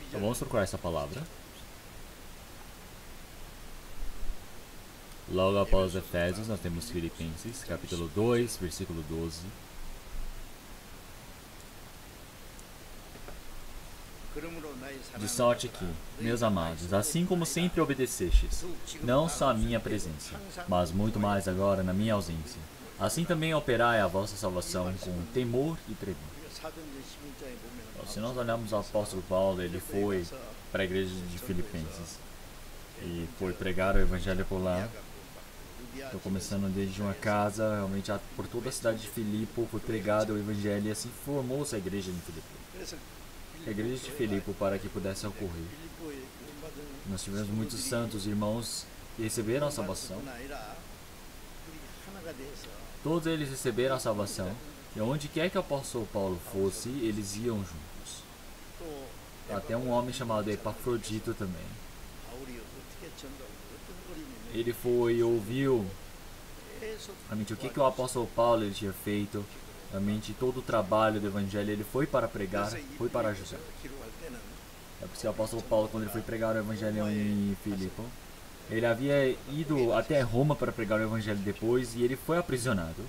Então vamos procurar essa palavra. Logo após Efésios, nós temos Filipenses, capítulo 2, versículo 12. De sorte que, meus amados, assim como sempre obedecestes, não só a minha presença, mas muito mais agora na minha ausência, assim também operai a vossa salvação com temor e tremor. Então, se nós olharmos o apóstolo Paulo, ele foi para a igreja de Filipenses e foi pregar o evangelho por lá. Estou começando desde uma casa, realmente por toda a cidade de Filipe foi pregado o evangelho e assim formou-se a igreja de Filipe. A igreja de Filipe, para que pudesse ocorrer, nós tivemos muitos santos irmãos que receberam a salvação. Todos eles receberam a salvação E onde quer que o apóstolo Paulo fosse, eles iam juntos. Até um homem chamado Epafrodito também. Ele foi, ouviu realmente o que o apóstolo Paulo ele tinha feito, realmente todo o trabalho do evangelho. Ele foi para pregar, foi para ajudar. É porque o apóstolo Paulo, quando ele foi pregar o evangelho em Filipe, ele havia ido até Roma para pregar o evangelho depois, e ele foi aprisionado.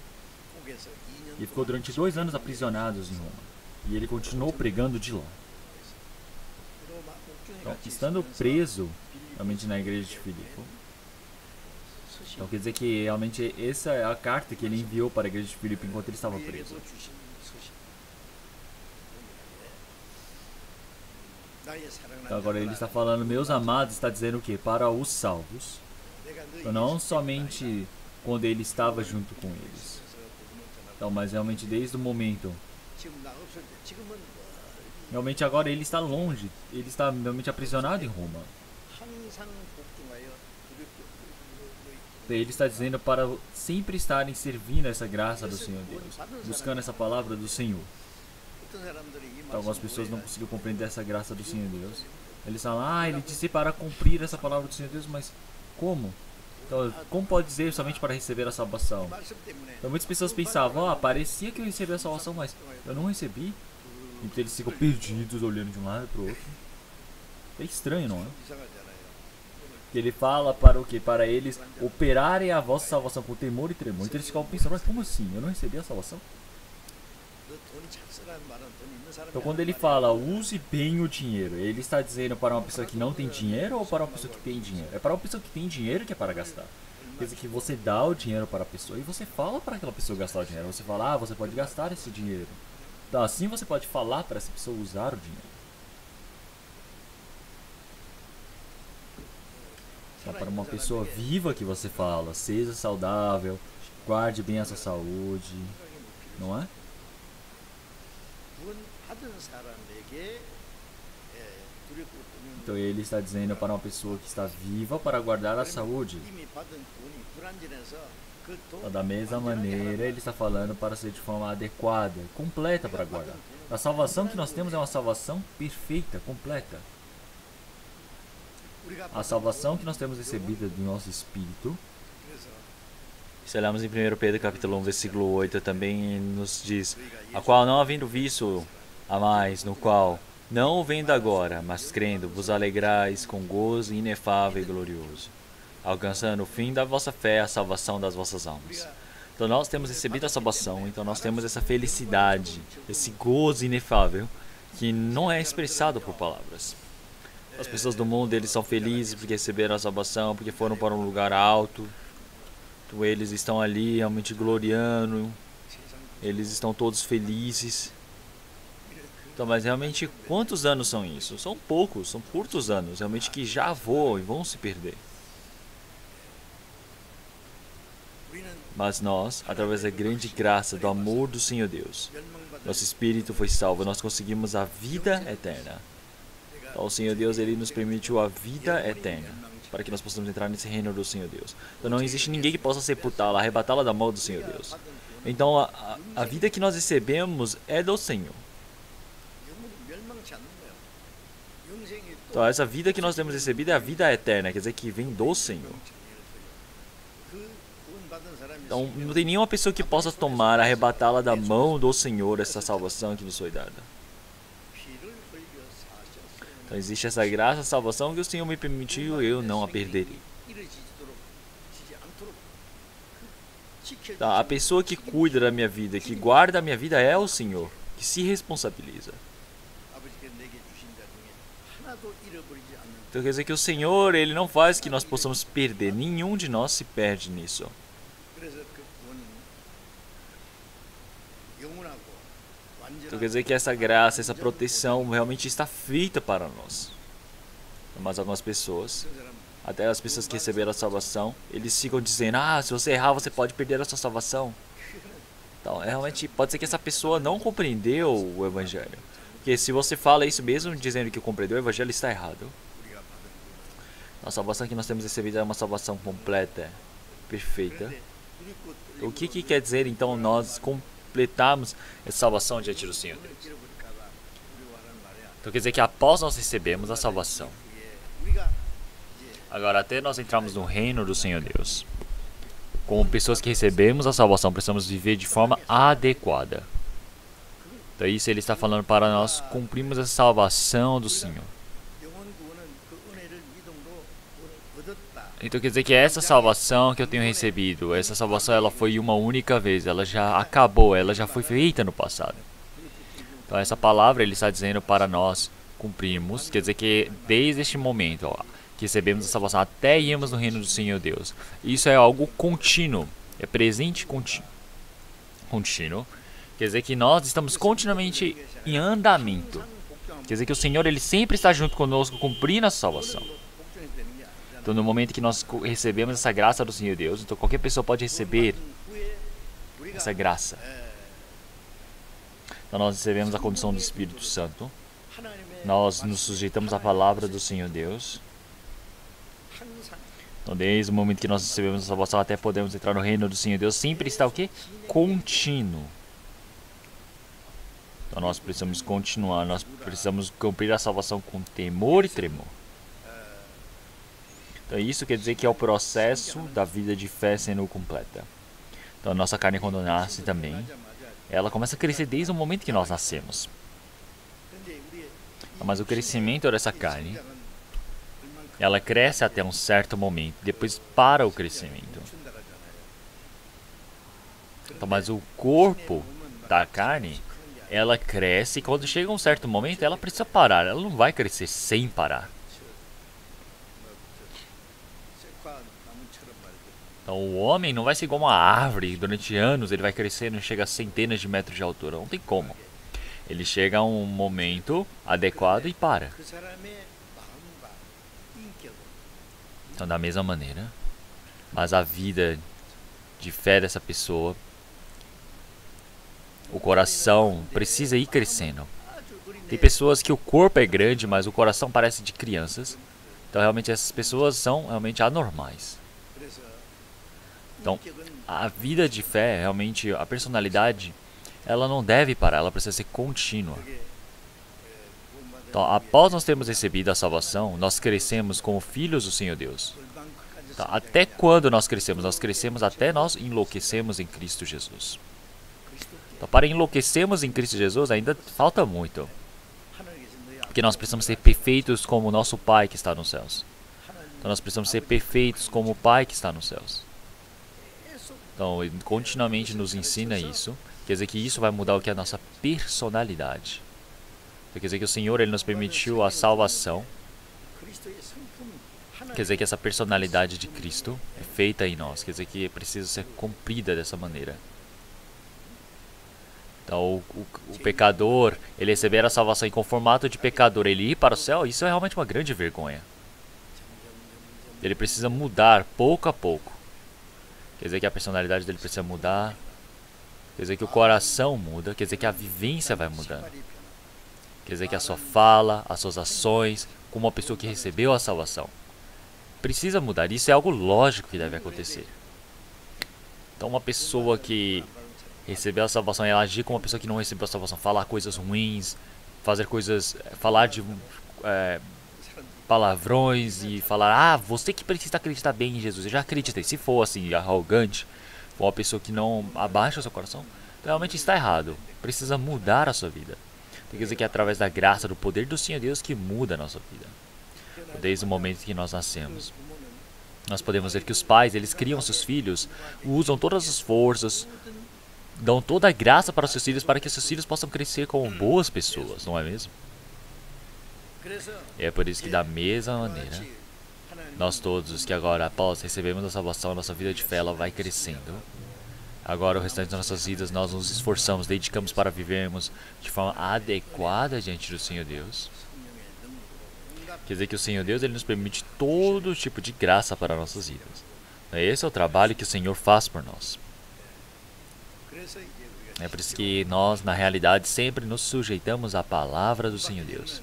E ficou durante 2 anos aprisionado em Roma. E ele continuou pregando de lá. Então, estando preso realmente na igreja de Filipe. Então quer dizer que realmente essa é a carta que ele enviou para a igreja de Filipe enquanto ele estava preso. Então agora ele está falando, meus amados, está dizendo o que? Para os salvos. Então não somente quando ele estava junto com eles. Então, mas realmente desde o momento. Realmente agora ele está longe. Ele está realmente aprisionado em Roma. Ele está dizendo para sempre estarem servindo essa graça do Senhor Deus, buscando essa palavra do Senhor. Então algumas pessoas não conseguiram compreender essa graça do Senhor Deus. Eles falam, ele disse para cumprir essa palavra do Senhor Deus, mas como? Então, como pode dizer somente para receber a salvação? Então muitas pessoas pensavam, parecia que eu recebi a salvação, mas eu não recebi. Então eles ficam perdidos, olhando de um lado para o outro. É estranho, não é? Ele fala para o que? Para eles operarem a vossa salvação com temor e tremor. Então eles ficam pensando, mas como assim? Eu não recebi a salvação? Então quando ele fala, use bem o dinheiro, ele está dizendo para uma pessoa que não tem dinheiro ou para uma pessoa que tem dinheiro? É para uma pessoa que tem dinheiro que é para gastar. Quer dizer que você dá o dinheiro para a pessoa e você fala para aquela pessoa gastar o dinheiro. Você fala, você pode gastar esse dinheiro. Então assim você pode falar para essa pessoa usar o dinheiro. Então, para uma pessoa viva que você fala, seja saudável, guarde bem a sua saúde, não é? Então ele está dizendo para uma pessoa que está viva para guardar a saúde. Então, da mesma maneira, ele está falando para ser de forma adequada, completa para guardar. A salvação que nós temos é uma salvação perfeita, completa. A salvação que nós temos recebida do nosso espírito. Se olharmos em 1 Pedro capítulo 1, versículo 8, também nos diz, a qual não havendo visto a mais, no qual não o vendo agora, mas crendo, vos alegrais com gozo inefável e glorioso, alcançando o fim da vossa fé, a salvação das vossas almas. Então nós temos recebido a salvação, então nós temos essa felicidade, esse gozo inefável, que não é expressado por palavras. As pessoas do mundo, eles são felizes porque receberam a salvação, porque foram para um lugar alto. Então, eles estão ali realmente gloriando. Eles estão todos felizes. Então, mas realmente, quantos anos são isso? São poucos, são curtos anos, realmente que já voam e vão se perder. Mas nós, através da grande graça, do amor do Senhor Deus, nosso espírito foi salvo, nós conseguimos a vida eterna. Então, o Senhor Deus, ele nos permitiu a vida eterna, para que nós possamos entrar nesse reino do Senhor Deus. Então, não existe ninguém que possa sepultá-la, arrebatá-la da mão do Senhor Deus. Então, a vida que nós recebemos é do Senhor. Então, essa vida que nós temos recebido é a vida eterna, quer dizer que vem do Senhor. Então, não tem nenhuma pessoa que possa tomar, arrebatá-la da mão do Senhor, essa salvação que nos foi dada. Então, existe essa graça, a salvação que o Senhor me permitiu, eu não a perderei. Então, a pessoa que cuida da minha vida, que guarda a minha vida é o Senhor, que se responsabiliza. Então, quer dizer que o Senhor, ele não faz que nós possamos perder, nenhum de nós se perde nisso. Então quer dizer que essa graça, essa proteção realmente está feita para nós. Mas algumas pessoas, até as pessoas que receberam a salvação, eles ficam dizendo, se você errar, você pode perder a sua salvação. Então, realmente, pode ser que essa pessoa não compreendeu o Evangelho. Porque se você fala isso mesmo, dizendo que compreendeu o Evangelho, está errado. A salvação que nós temos recebido é uma salvação completa, perfeita. O que quer dizer, então, nós completarmos essa salvação diante do Senhor Deus. Então quer dizer que após nós recebemos a salvação, agora até nós entrarmos no reino do Senhor Deus, como pessoas que recebemos a salvação, precisamos viver de forma adequada. Então isso ele está falando para nós cumprirmos a salvação do Senhor. Então quer dizer que essa salvação que eu tenho recebido, essa salvação ela foi uma única vez, ela já acabou, ela já foi feita no passado. Então essa palavra ele está dizendo para nós cumprirmos, quer dizer que desde este momento que recebemos a salvação até irmos no reino do Senhor Deus, isso é algo contínuo, é presente contínuo. Quer dizer que nós estamos continuamente em andamento. Quer dizer que o Senhor ele sempre está junto conosco cumprindo a salvação. Então no momento que nós recebemos essa graça do Senhor Deus, então qualquer pessoa pode receber essa graça. Então nós recebemos a condição do Espírito Santo. Nós nos sujeitamos à palavra do Senhor Deus. Então desde o momento que nós recebemos a salvação até podemos entrar no reino do Senhor Deus, sempre está o quê? Contínuo. Então nós precisamos continuar, nós precisamos cumprir a salvação com temor e tremor. Então isso quer dizer que é o processo da vida de fé sendo completa. Então a nossa carne quando nasce também, ela começa a crescer desde o momento que nós nascemos. Mas o crescimento dessa carne, ela cresce até um certo momento, depois para o crescimento. Então, mas o corpo da carne, ela cresce e quando chega um certo momento, ela precisa parar, ela não vai crescer sem parar. Então o homem não vai ser igual uma árvore, durante anos ele vai crescendo e chega a centenas de metros de altura, não tem como. Ele chega a um momento adequado e para. Então da mesma maneira, mas a vida de fé dessa pessoa, o coração precisa ir crescendo. Tem pessoas que o corpo é grande, mas o coração parece de crianças. Então realmente essas pessoas são realmente anormais. Então, a vida de fé, realmente, a personalidade, ela não deve parar, ela precisa ser contínua. Então, após nós termos recebido a salvação, nós crescemos como filhos do Senhor Deus. Então, até quando nós crescemos? Nós crescemos até nós enlouquecemos em Cristo Jesus. Então, para enlouquecermos em Cristo Jesus, ainda falta muito. Porque nós precisamos ser perfeitos como o nosso Pai que está nos céus. Então, nós precisamos ser perfeitos como o Pai que está nos céus. Então, ele continuamente nos ensina isso. Quer dizer que isso vai mudar o que é a nossa personalidade. Quer dizer que o Senhor ele nos permitiu a salvação. Quer dizer que essa personalidade de Cristo é feita em nós. Quer dizer que precisa ser cumprida dessa maneira. Então, o pecador, ele receber a salvação e com formato de pecador, ele ir para o céu, isso é realmente uma grande vergonha. Ele precisa mudar pouco a pouco. Quer dizer que a personalidade dele precisa mudar. Quer dizer que o coração muda. Quer dizer que a vivência vai mudando. Quer dizer que a sua fala, as suas ações, como uma pessoa que recebeu a salvação, precisa mudar. Isso é algo lógico que deve acontecer. Então uma pessoa que recebeu a salvação e ela agir como uma pessoa que não recebeu a salvação, falar coisas ruins, fazer coisas, falar de palavrões e falar, você que precisa acreditar bem em Jesus, eu já acreditei. Se for assim, arrogante, for uma pessoa que não abaixa o seu coração, realmente está errado. Precisa mudar a sua vida. Quer dizer que é através da graça, do poder do Senhor Deus que muda a nossa vida. Desde o momento que nós nascemos. Nós podemos ver que os pais, eles criam seus filhos, usam todas as forças, dão toda a graça para os seus filhos, para que seus filhos possam crescer como boas pessoas, não é mesmo? E é por isso que da mesma maneira, nós todos que agora, após recebemos a salvação, nossa vida de fé ela vai crescendo. Agora o restante das nossas vidas nós nos esforçamos, dedicamos para vivermos de forma adequada diante do Senhor Deus. Quer dizer que o Senhor Deus ele nos permite todo tipo de graça para nossas vidas. Esse é o trabalho que o Senhor faz por nós. É por isso que nós, na realidade, sempre nos sujeitamos à palavra do Senhor Deus.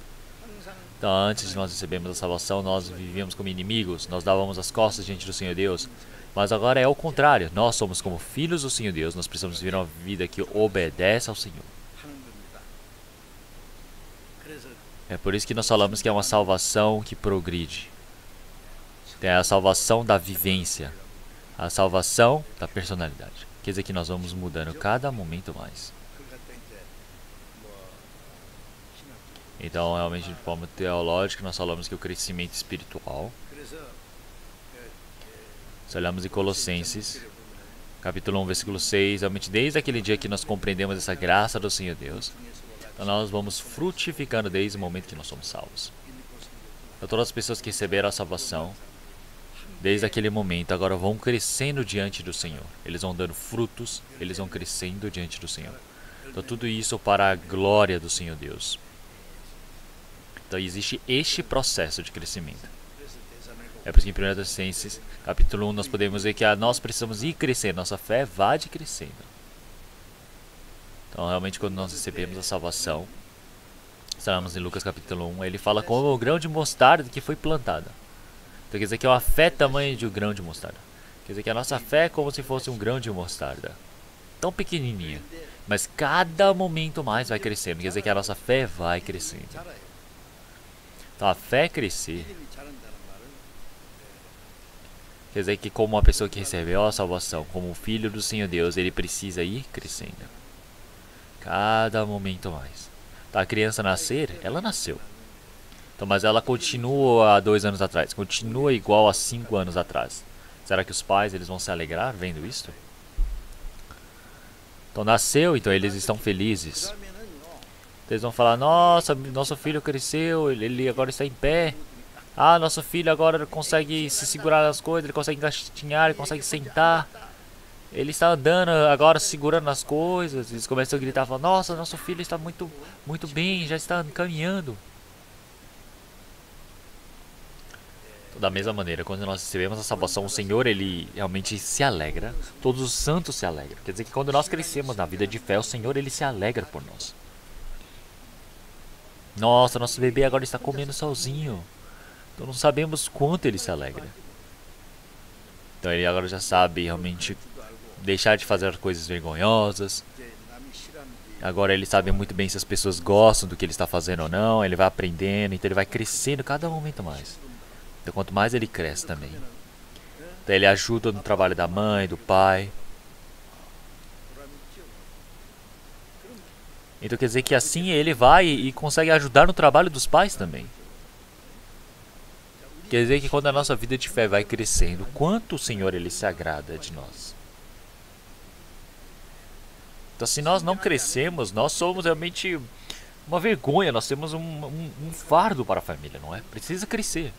Então, antes de nós recebermos a salvação, nós vivíamos como inimigos, nós dávamos as costas diante do Senhor Deus. Mas agora é o contrário, nós somos como filhos do Senhor Deus, nós precisamos viver uma vida que obedece ao Senhor. É por isso que nós falamos que é uma salvação que progride. Tem a salvação da vivência, a salvação da personalidade. Quer dizer que nós vamos mudando cada momento mais. Então, realmente, de forma teológica, nós falamos que o crescimento espiritual. Se olharmos em Colossenses, capítulo 1, versículo 6, realmente desde aquele dia que nós compreendemos essa graça do Senhor Deus, então nós vamos frutificando desde o momento que nós somos salvos. Então, todas as pessoas que receberam a salvação, desde aquele momento, agora vão crescendo diante do Senhor. Eles vão dando frutos, eles vão crescendo diante do Senhor. Então, tudo isso para a glória do Senhor Deus. Então, existe este processo de crescimento. É por isso que em 1 Tessalonicenses, capítulo 1, nós podemos ver que nós precisamos ir crescendo, nossa fé vai crescendo. Então, realmente, quando nós recebemos a salvação, estamos em Lucas capítulo 1, ele fala como o grão de mostarda que foi plantada. Então, quer dizer que é uma fé tamanho de um grão de mostarda. Quer dizer que a nossa fé é como se fosse um grão de mostarda. Tão pequenininha, mas cada momento mais vai crescendo. Quer dizer que a nossa fé vai crescendo. Então, a fé crescer quer dizer que como uma pessoa que recebeu a salvação, como um filho do Senhor Deus, ele precisa ir crescendo. Cada momento mais. Tá, a criança nascer, ela nasceu. Então, mas ela continua há 2 anos atrás, continua igual a 5 anos atrás. Será que os pais eles vão se alegrar vendo isto? Então nasceu, então eles estão felizes. Eles vão falar, nossa, nosso filho cresceu, ele agora está em pé. Ah, nosso filho agora consegue se segurar nas coisas, ele consegue engatinhar, ele consegue sentar. Ele está andando agora segurando as coisas. Eles começam a gritar, falando, nossa, nosso filho está muito bem, já está caminhando. Então, da mesma maneira, quando nós recebemos a salvação, o Senhor, ele realmente se alegra. Todos os santos se alegram. Quer dizer que quando nós crescemos na vida de fé, o Senhor, ele se alegra por nós. Nossa, nosso bebê agora está comendo sozinho. Então não sabemos quanto ele se alegra. Então ele agora já sabe realmente deixar de fazer coisas vergonhosas. Agora ele sabe muito bem se as pessoas gostam do que ele está fazendo ou não. Ele vai aprendendo, então ele vai crescendo cada momento mais. Então quanto mais ele cresce também. Então ele ajuda no trabalho da mãe, do pai. Então quer dizer que assim ele vai e consegue ajudar no trabalho dos pais também. Quer dizer que quando a nossa vida de fé vai crescendo, quanto o Senhor ele se agrada de nós. Então se nós não crescemos, nós somos realmente uma vergonha, nós temos um fardo para a família, não é? Precisa crescer.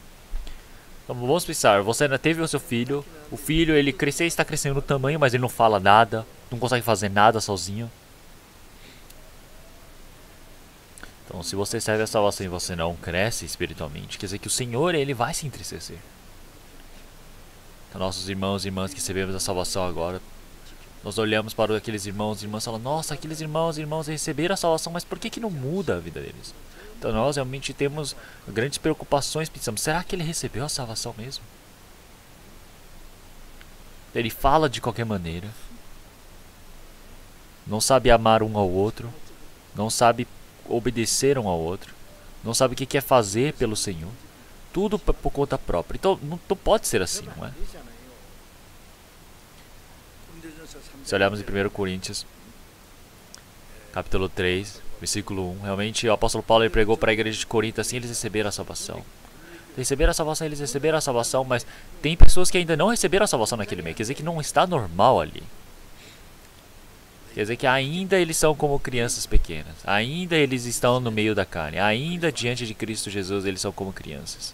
Então vamos pensar, você ainda teve o seu filho, o filho ele cresceu, está crescendo no tamanho, mas ele não fala nada, não consegue fazer nada sozinho. Então, se você serve a salvação e você não cresce espiritualmente, quer dizer que o Senhor, ele vai se entristecer. Então, nossos irmãos e irmãs que recebemos a salvação agora, nós olhamos para aqueles irmãos e irmãs e falamos, nossa, aqueles irmãos e irmãs receberam a salvação, mas por que não muda a vida deles? Então, nós realmente temos grandes preocupações, pensamos, será que ele recebeu a salvação mesmo? Ele fala de qualquer maneira, não sabe amar um ao outro, não sabe obedecer um ao outro, não sabe o que quer fazer pelo Senhor, tudo por conta própria. Então não pode ser assim, não é? Se olharmos em 1 Coríntios capítulo 3, versículo 1, realmente o apóstolo Paulo ele pregou para a igreja de Corinto assim, eles receberam a salvação. Receberam a salvação, eles receberam a salvação, mas tem pessoas que ainda não receberam a salvação naquele meio, quer dizer que não está normal ali. Quer dizer que ainda eles são como crianças pequenas. Ainda eles estão no meio da carne. Ainda diante de Cristo Jesus eles são como crianças.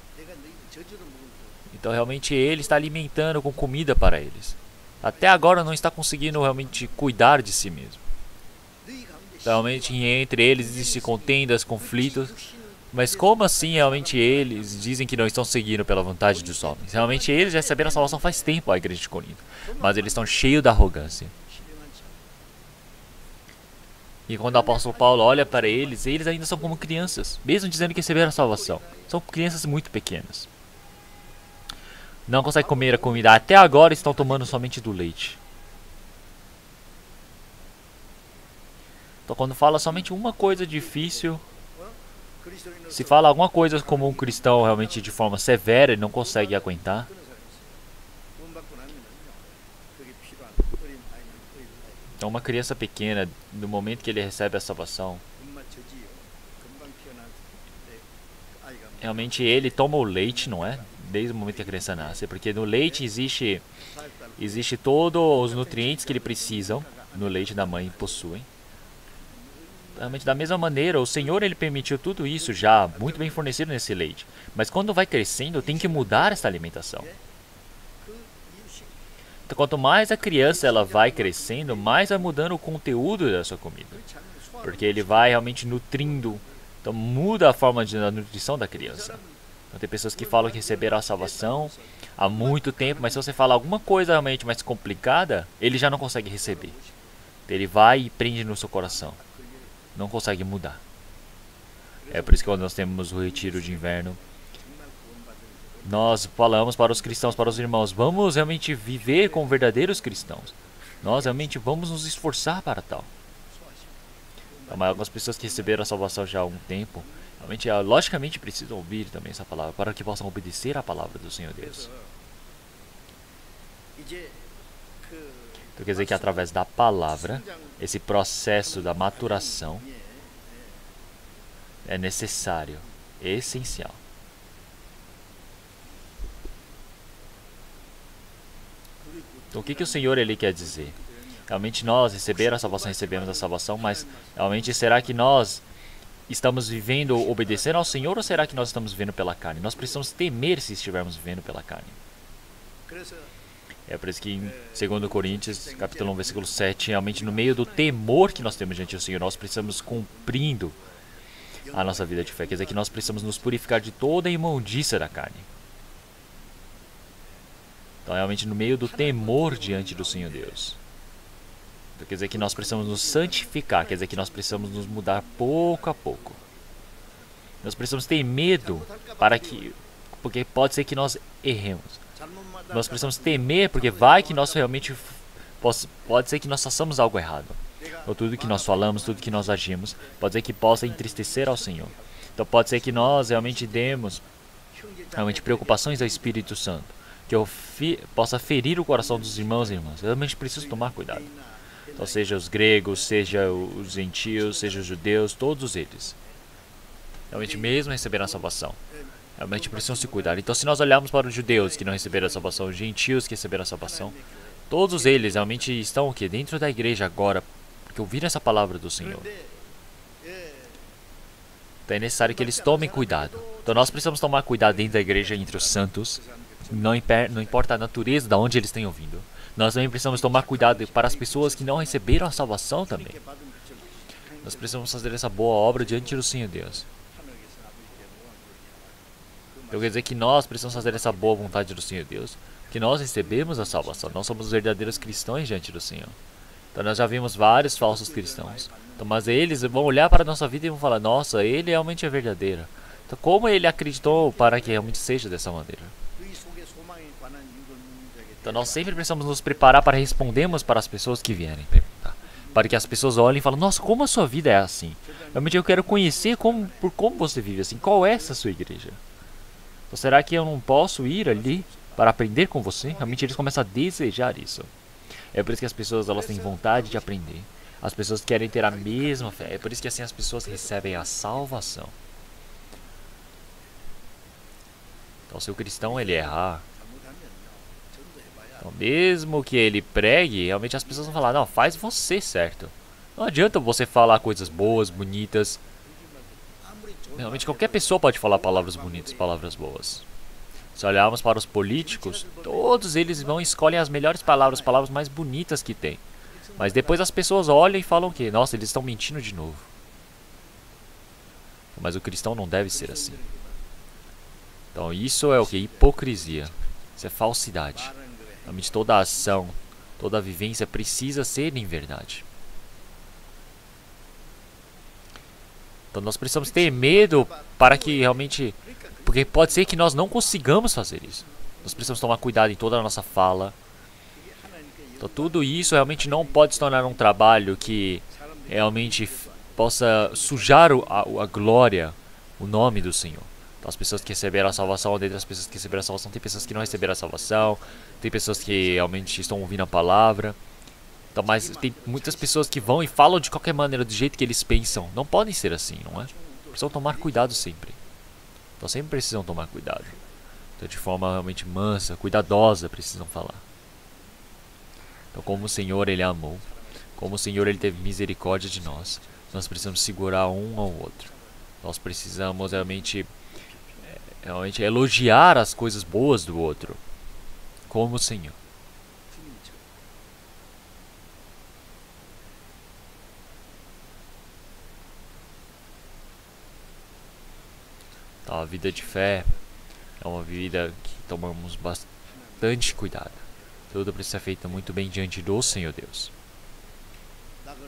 Então realmente ele está alimentando com comida para eles. Até agora não está conseguindo realmente cuidar de si mesmo. Então, realmente entre eles existem contendas, conflitos. Mas como assim realmente eles dizem que não estão seguindo pela vontade dos homens? Realmente eles já receberam a salvação faz tempo, a igreja de Corinto. Mas eles estão cheios da arrogância. E quando o apóstolo Paulo olha para eles ainda são como crianças, mesmo dizendo que receberam a salvação. São crianças muito pequenas. Não conseguem comer a comida. Até agora estão tomando somente do leite. Então quando fala somente uma coisa difícil, se fala alguma coisa como um cristão realmente de forma severa e não consegue aguentar, então uma criança pequena, no momento que ele recebe a salvação, realmente ele toma o leite, não é? Desde o momento que a criança nasce, porque no leite existe todos os nutrientes que ele precisam, no leite da mãe possuem. Realmente da mesma maneira, o Senhor ele permitiu tudo isso já muito bem fornecido nesse leite, mas quando vai crescendo tem que mudar essa alimentação. Então, quanto mais a criança ela vai crescendo, mais vai mudando o conteúdo da sua comida, porque ele vai realmente nutrindo. Então muda a forma de nutrição da criança. Então, tem pessoas que falam que receberam a salvação há muito tempo, mas se você falar alguma coisa realmente mais complicada, ele já não consegue receber. Ele vai e prende no seu coração. Não consegue mudar. É por isso que quando nós temos o retiro de inverno, nós falamos para os cristãos, para os irmãos, vamos realmente viver como verdadeiros cristãos. Nós realmente vamos nos esforçar para tal. Então, mas algumas pessoas que receberam a salvação já há algum tempo, realmente, logicamente precisam ouvir também essa palavra, para que possam obedecer à palavra do Senhor Deus. Então quer dizer que através da palavra, esse processo da maturação é necessário, é essencial. Então o que o Senhor ele quer dizer? Realmente nós recebemos a salvação, mas realmente será que nós estamos vivendo, obedecendo ao Senhor, ou será que nós estamos vivendo pela carne? Nós precisamos temer se estivermos vivendo pela carne. É por isso que em 2 Coríntios, capítulo 1, versículo 7, realmente no meio do temor que nós temos diante do Senhor, nós precisamos cumprindo a nossa vida de fé. Quer dizer que nós precisamos nos purificar de toda a imundícia da carne. Então realmente no meio do temor diante do Senhor Deus. Então, quer dizer que nós precisamos nos santificar, quer dizer que nós precisamos nos mudar pouco a pouco. Nós precisamos ter medo porque pode ser que nós erremos. Nós precisamos temer porque vai que nós realmente pode ser que nós façamos algo errado. Ou tudo que nós falamos, tudo que nós agimos, pode ser que possa entristecer ao Senhor. Então pode ser que nós realmente demos preocupações ao Espírito Santo, que eu possa ferir o coração dos irmãos e irmãs. Eu realmente preciso tomar cuidado. Então seja os gregos, seja os gentios, seja os judeus, todos eles. Realmente mesmo receberam a salvação. Realmente precisam se cuidar. Então se nós olharmos para os judeus que não receberam a salvação, os gentios que receberam a salvação, todos eles realmente estão aqui dentro da igreja agora, porque ouviram essa palavra do Senhor. Então é necessário que eles tomem cuidado. Então nós precisamos tomar cuidado dentro da igreja entre os santos, não importa a natureza de onde eles têm ouvido. Nós também precisamos tomar cuidado para as pessoas que não receberam a salvação também. Nós precisamos fazer essa boa obra diante do Senhor Deus. Então quer dizer que nós precisamos fazer essa boa vontade do Senhor Deus, que nós recebemos a salvação, nós somos os verdadeiros cristãos diante do Senhor. Então nós já vimos vários falsos cristãos, então, mas eles vão olhar para a nossa vida e vão falar, nossa, ele realmente é verdadeiro. Então como ele acreditou para que realmente seja dessa maneira? Então nós sempre precisamos nos preparar para respondermos para as pessoas que vierem perguntar. Para que as pessoas olhem e falem, nossa, como a sua vida é assim? Realmente eu quero conhecer como você vive assim, qual é essa sua igreja? Então, será que eu não posso ir ali para aprender com você? Realmente eles começam a desejar isso. É por isso que as pessoas elas têm vontade de aprender. As pessoas querem ter a mesma fé. É por isso que assim as pessoas recebem a salvação. Então se o cristão ele errar, então, mesmo que ele pregue, realmente as pessoas vão falar, não, faz você certo. Não adianta você falar coisas boas, bonitas. Realmente qualquer pessoa pode falar palavras bonitas, palavras boas. Se olharmos para os políticos, todos eles vão e escolhem as melhores palavras, as palavras mais bonitas que tem. Mas depois as pessoas olham e falam que, nossa, eles estão mentindo de novo. Mas o cristão não deve ser assim. Então isso é o que? Hipocrisia. Isso é falsidade. Realmente toda ação, toda vivência precisa ser em verdade. Então nós precisamos ter medo para que realmente... Porque pode ser que nós não consigamos fazer isso. Nós precisamos tomar cuidado em toda a nossa fala. Então tudo isso realmente não pode se tornar um trabalho que realmente possa sujar a glória, o nome do Senhor. Então as pessoas que receberam a salvação, dentre as pessoas que receberam a salvação, tem pessoas que não receberam a salvação, tem pessoas que realmente estão ouvindo a palavra. Então, mas tem muitas pessoas que vão e falam de qualquer maneira, do jeito que eles pensam. Não podem ser assim, não é? Precisam tomar cuidado sempre. Então sempre precisam tomar cuidado. Então de forma realmente mansa, cuidadosa, precisam falar. Então como o Senhor Ele amou, como o Senhor Ele teve misericórdia de nós, nós precisamos segurar um ao outro. Nós precisamos realmente elogiar as coisas boas do outro, como o Senhor. Então, a vida de fé é uma vida que tomamos bastante cuidado. Tudo precisa ser feito muito bem diante do Senhor Deus.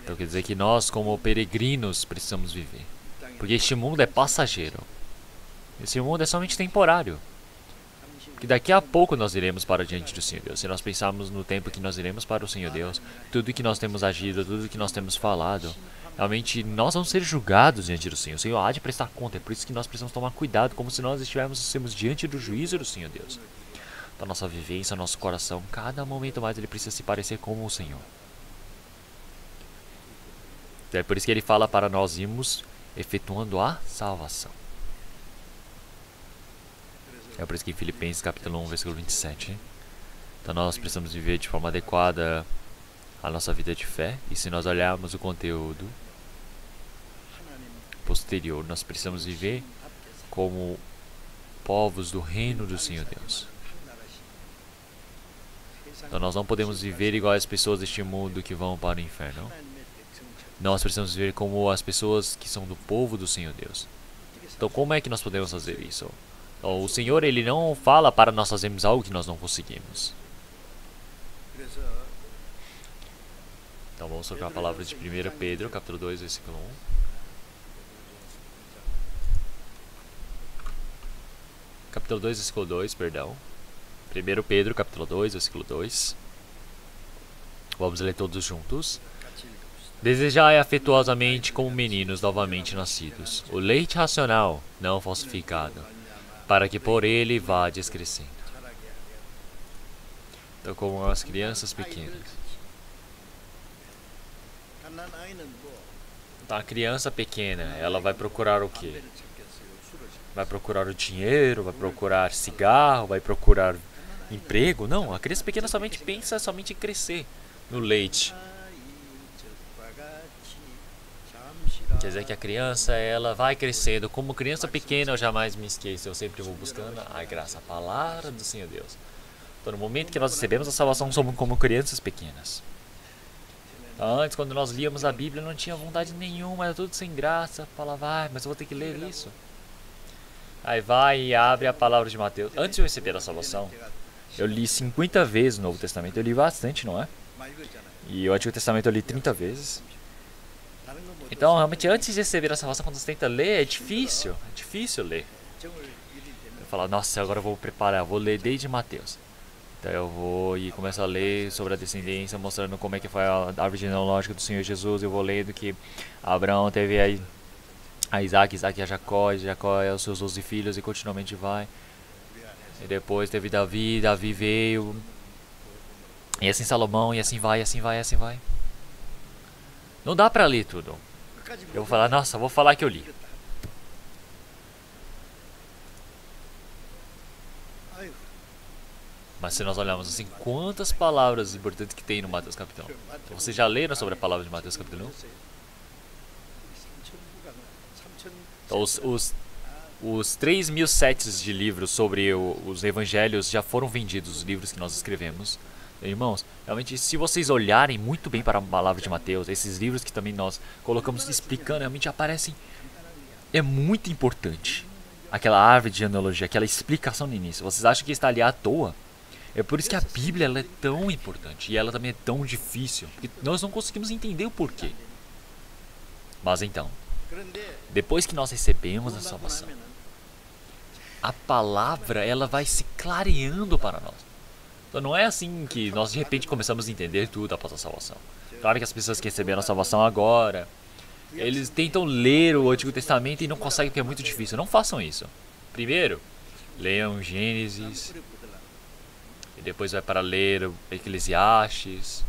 Então quer dizer que nós, como peregrinos, precisamos viver. Porque este mundo é passageiro. Esse mundo é somente temporário. Que daqui a pouco nós iremos para diante do Senhor Deus. Se nós pensarmos no tempo que nós iremos para o Senhor Deus, tudo que nós temos agido, tudo que nós temos falado, realmente nós vamos ser julgados diante do Senhor. O Senhor há de prestar conta. É por isso que nós precisamos tomar cuidado, como se nós estivéssemos diante do juízo do Senhor Deus. Da nossa vivência, nosso coração, cada momento mais ele precisa se parecer com o Senhor. É por isso que ele fala para nós irmos efetuando a salvação. É por isso que em Filipenses capítulo 1, versículo 27. Então nós precisamos viver de forma adequada a nossa vida de fé. E se nós olharmos o conteúdo posterior, nós precisamos viver como povos do reino do Senhor Deus. Então nós não podemos viver igual as pessoas deste mundo que vão para o inferno. Nós precisamos viver como as pessoas que são do povo do Senhor Deus. Então como é que nós podemos fazer isso? Então, o Senhor Ele não fala para nós fazermos algo que nós não conseguimos. Então vamos tocar a palavra de 1 Pedro, capítulo 2, versículo 1. Capítulo 2, versículo 2, perdão. 1 Pedro, capítulo 2, versículo 2. Vamos ler todos juntos. Desejai afetuosamente como meninos novamente nascidos, o leite racional, não falsificado, para que por ele vades crescendo. Então, como as crianças pequenas. Então, a criança pequena, ela vai procurar o quê? Vai procurar o dinheiro, vai procurar cigarro, vai procurar emprego? Não, a criança pequena somente pensa somente em crescer no leite. Quer dizer que a criança, ela vai crescendo. Como criança pequena, eu jamais me esqueço. Eu sempre vou buscando a graça, a palavra do Senhor Deus. Então, no momento que nós recebemos a salvação, somos como crianças pequenas. Então, antes, quando nós líamos a Bíblia, não tinha vontade nenhuma, era tudo sem graça. Falava, mas eu vou ter que ler isso. Aí vai e abre a palavra de Mateus. Antes de eu receber a salvação, eu li 50 vezes o Novo Testamento. Eu li bastante, não é? E o Antigo Testamento eu li 30 vezes. Então, realmente, antes de receber a salvação, quando você tenta ler, é difícil ler. Eu falo, nossa, agora eu vou preparar, eu vou ler desde Mateus. Então eu vou e começo a ler sobre a descendência, mostrando como é que foi a árvore genealógica do Senhor Jesus. Eu vou lendo que Abraão teve a Isaac, Isaac a Jacó, e Jacó é os seus 12 filhos e continuamente vai. E depois teve Davi, Davi veio. E assim Salomão, e assim vai, assim vai, assim vai. Não dá pra ler tudo. Eu vou falar, nossa, vou falar que eu li. Mas se nós olharmos assim, quantas palavras importantes que tem no Mateus capítulo 1? Então, vocês já leram sobre a palavra de Mateus capítulo 1? Então, os 3.000 sets de livros sobre os evangelhos já foram vendidos, os livros que nós escrevemos. Irmãos, realmente, se vocês olharem muito bem para a palavra de Mateus, esses livros que também nós colocamos explicando, realmente aparecem. É muito importante aquela árvore de genealogia, aquela explicação no início. Vocês acham que está ali à toa? É por isso que a Bíblia ela é tão importante e ela também é tão difícil, porque nós não conseguimos entender o porquê. Mas então, Depois que nós recebemos a salvação, a palavra ela vai se clareando para nós. Então não é assim que nós de repente começamos a entender tudo após a salvação. Claro que as pessoas que receberam a salvação agora, eles tentam ler o Antigo Testamento e não conseguem porque é muito difícil. Não façam isso. Primeiro, leiam Gênesis, e depois vai para ler Eclesiastes.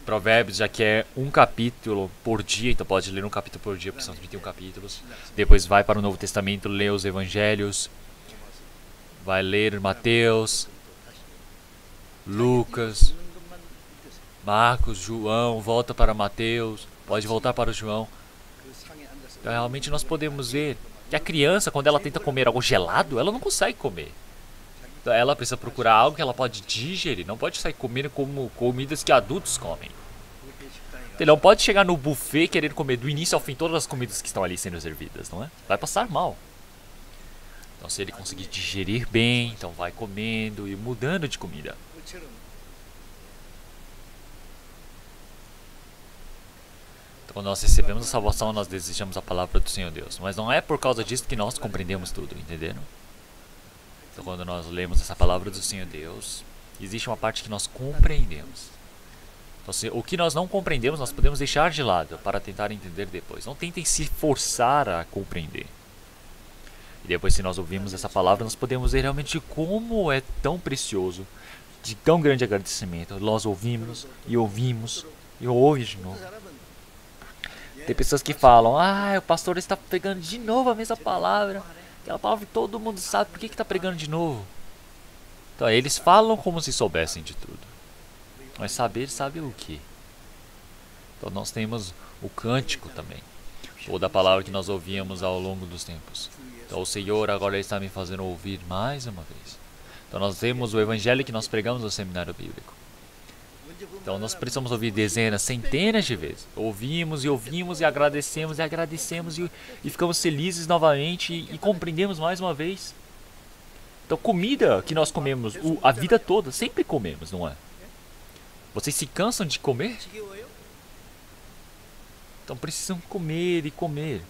Provérbios já que é um capítulo por dia, então pode ler um capítulo por dia, porque são 31 capítulos. Depois vai para o Novo Testamento, lê os Evangelhos. Vai ler Mateus, Lucas, Marcos, João, volta para Mateus, pode voltar para o João. Então, realmente nós podemos ver que a criança, quando ela tenta comer algo gelado, ela não consegue comer. Então, ela precisa procurar algo que ela pode digerir, não pode sair comendo como comidas que adultos comem. Ele não pode chegar no buffet querendo comer do início ao fim todas as comidas que estão ali sendo servidas, não é? Vai passar mal. Então se ele conseguir digerir bem, então vai comendo e mudando de comida. Então quando nós recebemos a salvação, nós desejamos a palavra do Senhor Deus. Mas não é por causa disso que nós compreendemos tudo, entenderam? Então quando nós lemos essa palavra do Senhor Deus, existe uma parte que nós compreendemos. Então, o que nós não compreendemos, nós podemos deixar de lado para tentar entender depois. Não tentem se forçar a compreender. E depois, se nós ouvimos essa palavra, nós podemos ver realmente como é tão precioso, de tão grande agradecimento. Nós ouvimos e ouvimos e ouvimos de novo. Tem pessoas que falam, o pastor está pregando de novo a mesma palavra. Aquela palavra que todo mundo sabe, por que está pregando de novo? Então, eles falam como se soubessem de tudo. Mas saber, sabe o que? Então, nós temos o cântico também. Toda a palavra que nós ouvíamos ao longo dos tempos. Então o Senhor agora está me fazendo ouvir mais uma vez. Então nós temos o Evangelho que nós pregamos no seminário bíblico. Então nós precisamos ouvir dezenas, centenas de vezes. Ouvimos e ouvimos e agradecemos e ficamos felizes novamente e compreendemos mais uma vez. Então comida que nós comemos a vida toda, sempre comemos, não é? Vocês se cansam de comer? Então precisam comer e comer.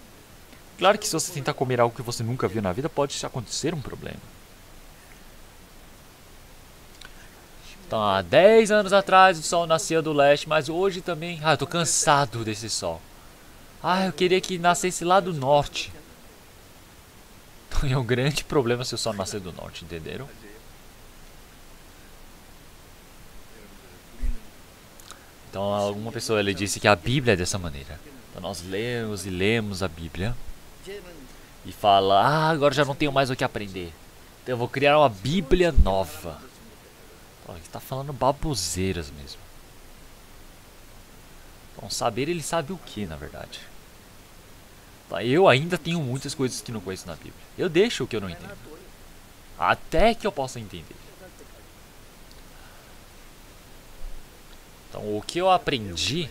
Claro que se você tentar comer algo que você nunca viu na vida, pode acontecer um problema. Então, há 10 anos atrás o sol nascia do leste, mas hoje também... eu tô cansado desse sol. Eu queria que nascesse lá do norte. Então é um grande problema se o sol nascer do norte, entenderam? Então, alguma pessoa ele disse que a Bíblia é dessa maneira. Então, nós lemos e lemos a Bíblia e fala, agora já não tenho mais o que aprender. Então eu vou criar uma Bíblia nova. Ele está falando baboseiras mesmo. Então saber, ele sabe o que, na verdade. Eu ainda tenho muitas coisas que não conheço na Bíblia. Eu deixo o que eu não entendo. Até que eu possa entender. Então o que eu aprendi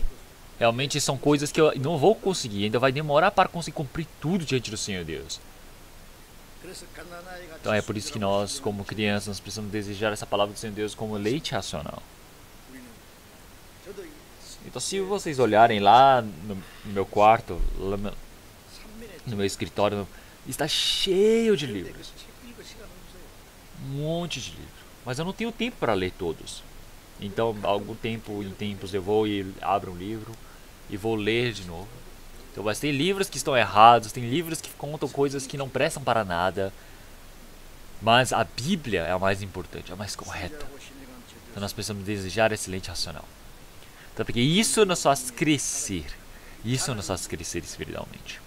realmente são coisas que eu não vou conseguir. Ainda vai demorar para conseguir cumprir tudo diante do Senhor Deus. Então é por isso que nós, como crianças, nós precisamos desejar essa palavra do Senhor Deus como leite racional. Então se vocês olharem lá no meu quarto, lá no meu escritório, está cheio de livros. Um monte de livros. Mas eu não tenho tempo para ler todos. Então, algum tempo em tempos eu vou e abro um livro e vou ler de novo. Então, mas tem livros que estão errados, tem livros que contam coisas que não prestam para nada. Mas a Bíblia é a mais importante, é a mais correta. Então nós precisamos desejar excelente racional. Então, porque isso nos faz crescer. Isso nos faz crescer espiritualmente.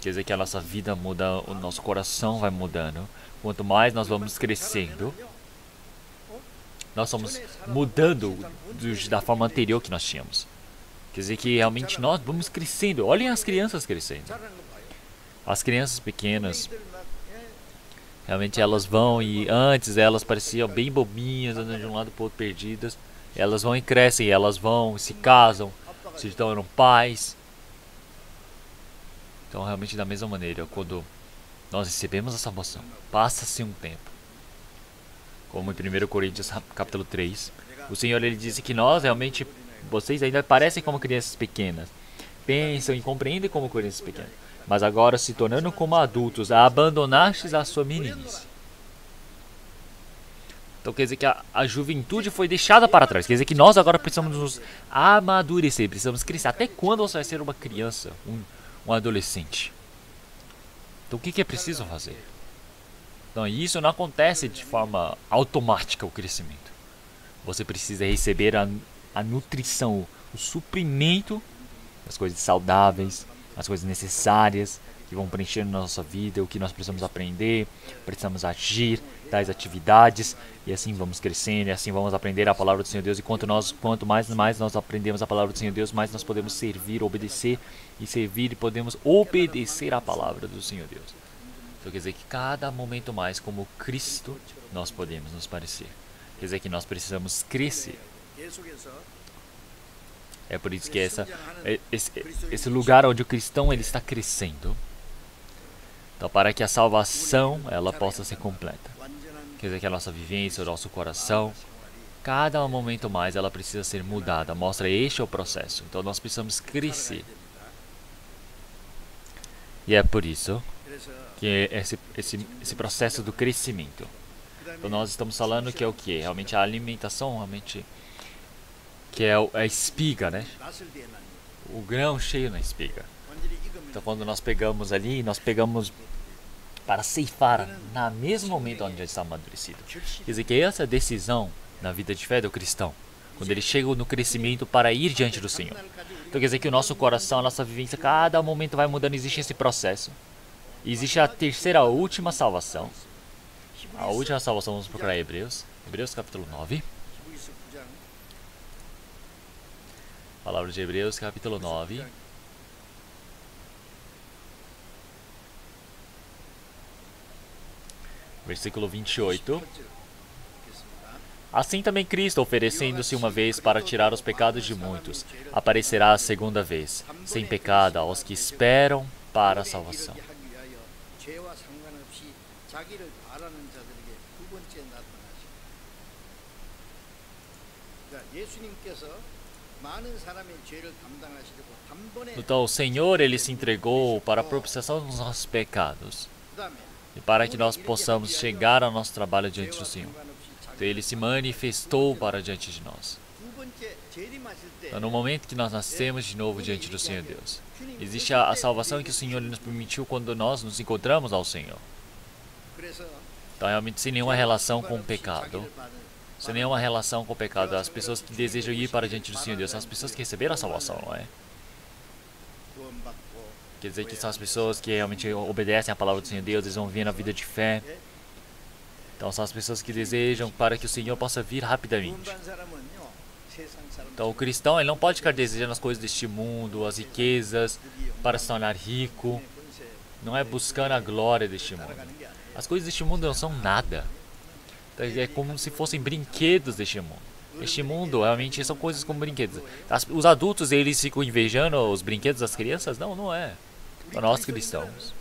Quer dizer que a nossa vida muda, o nosso coração vai mudando. Quanto mais nós vamos crescendo, nós estamos mudando da forma anterior que nós tínhamos. Quer dizer que realmente nós vamos crescendo. Olhem as crianças crescendo. As crianças pequenas, realmente elas vão e antes elas pareciam bem bobinhas, andando de um lado para o outro perdidas. Elas vão e crescem, elas vão, se casam, se tornam pais. Então realmente da mesma maneira, quando nós recebemos a salvação, passa-se um tempo. Como em 1 Coríntios capítulo 3, o Senhor ele disse que nós realmente Vocês ainda parecem como crianças pequenas. Pensam e compreendem como crianças pequenas. Mas agora, se tornando como adultos, abandonastes a sua meninice. Então quer dizer que a juventude foi deixada para trás. Quer dizer que nós agora precisamos nos amadurecer, precisamos crescer. Até quando você vai ser uma criança, um adolescente? Então o que é preciso fazer? Então isso não acontece de forma automática, o crescimento. Você precisa receber a nutrição, o suprimento das coisas saudáveis, as coisas necessárias que vão preencher na nossa vida, o que nós precisamos aprender, precisamos agir, tais atividades, e assim vamos crescendo, e assim vamos aprender a palavra do Senhor Deus. E quanto mais nós aprendemos a palavra do Senhor Deus, mais nós podemos servir, obedecer e podemos obedecer a palavra do Senhor Deus. Então quer dizer que cada momento mais como Cristo nós podemos nos parecer. Quer dizer que nós precisamos crescer. É por isso que esse lugar onde o cristão ele está crescendo. Então para que a salvação ela possa ser completa. Quer dizer que a nossa vivência, o nosso coração, cada momento mais ela precisa ser mudada. Mostra este é o processo. Então nós precisamos crescer. E é por isso que esse processo do crescimento. Então nós estamos falando que é o que? Realmente a alimentação, realmente, que é a espiga, né? O grão cheio na espiga. Então quando nós pegamos ali, nós pegamos para ceifar no mesmo momento onde já está amadurecido. Quer dizer que essa decisão na vida de fé do cristão, quando ele chega no crescimento para ir diante do Senhor. Então quer dizer que o nosso coração, a nossa vivência, cada momento vai mudando, existe esse processo. E existe a terceira, a última salvação. A última salvação, vamos procurar Hebreus. Hebreus capítulo 9. Palavra de Hebreus capítulo 9. Versículo 28. Assim também Cristo, oferecendo-se uma vez para tirar os pecados de muitos, aparecerá a segunda vez, sem pecado, aos que esperam para a salvação. Então o Senhor ele se entregou para a propiciação dos nossos pecados e para que nós possamos chegar ao nosso trabalho diante do Senhor. Então ele se manifestou para diante de nós. Então, no momento que nós nascemos de novo diante do Senhor Deus, existe a salvação que o Senhor nos permitiu quando nós nos encontramos ao Senhor. Então realmente sem nenhuma relação com o pecado. Sem nenhuma relação com o pecado. As pessoas que desejam ir para diante do Senhor Deus são as pessoas que receberam a salvação, não é? Quer dizer que são as pessoas que realmente obedecem à palavra do Senhor Deus, eles vão vir na vida de fé. Então são as pessoas que desejam para que o Senhor possa vir rapidamente. Então o cristão ele não pode ficar desejando as coisas deste mundo, as riquezas, para se tornar rico. Não é buscando a glória deste mundo. As coisas deste mundo não são nada. Então, é como se fossem brinquedos deste mundo. Este mundo realmente são coisas como brinquedos. Os adultos eles ficam invejando os brinquedos das crianças? Não, não é. Para nós cristãos,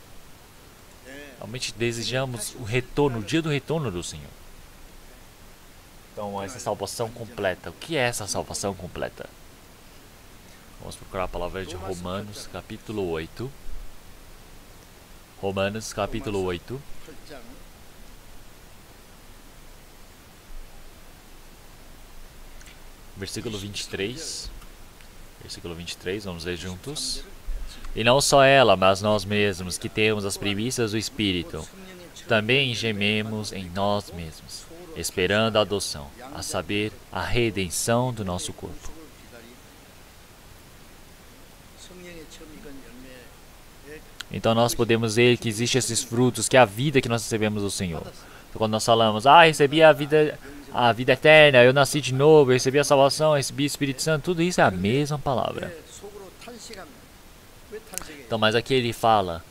realmente desejamos o retorno, o dia do retorno do Senhor. Então, essa salvação completa. O que é essa salvação completa? Vamos procurar a palavra de Romanos, capítulo 8. Romanos, capítulo 8. Versículo 23. Versículo 23, vamos ler juntos. E não só ela, mas nós mesmos, que temos as primícias do Espírito, também gememos em nós mesmos, esperando a adoção, a saber, a redenção do nosso corpo. Então nós podemos ver que existem esses frutos, que é a vida que nós recebemos do Senhor. Então, quando nós falamos, recebi a vida eterna, eu nasci de novo, eu recebi a salvação, eu recebi o Espírito Santo, tudo isso é a mesma palavra. Então, mas aqui ele fala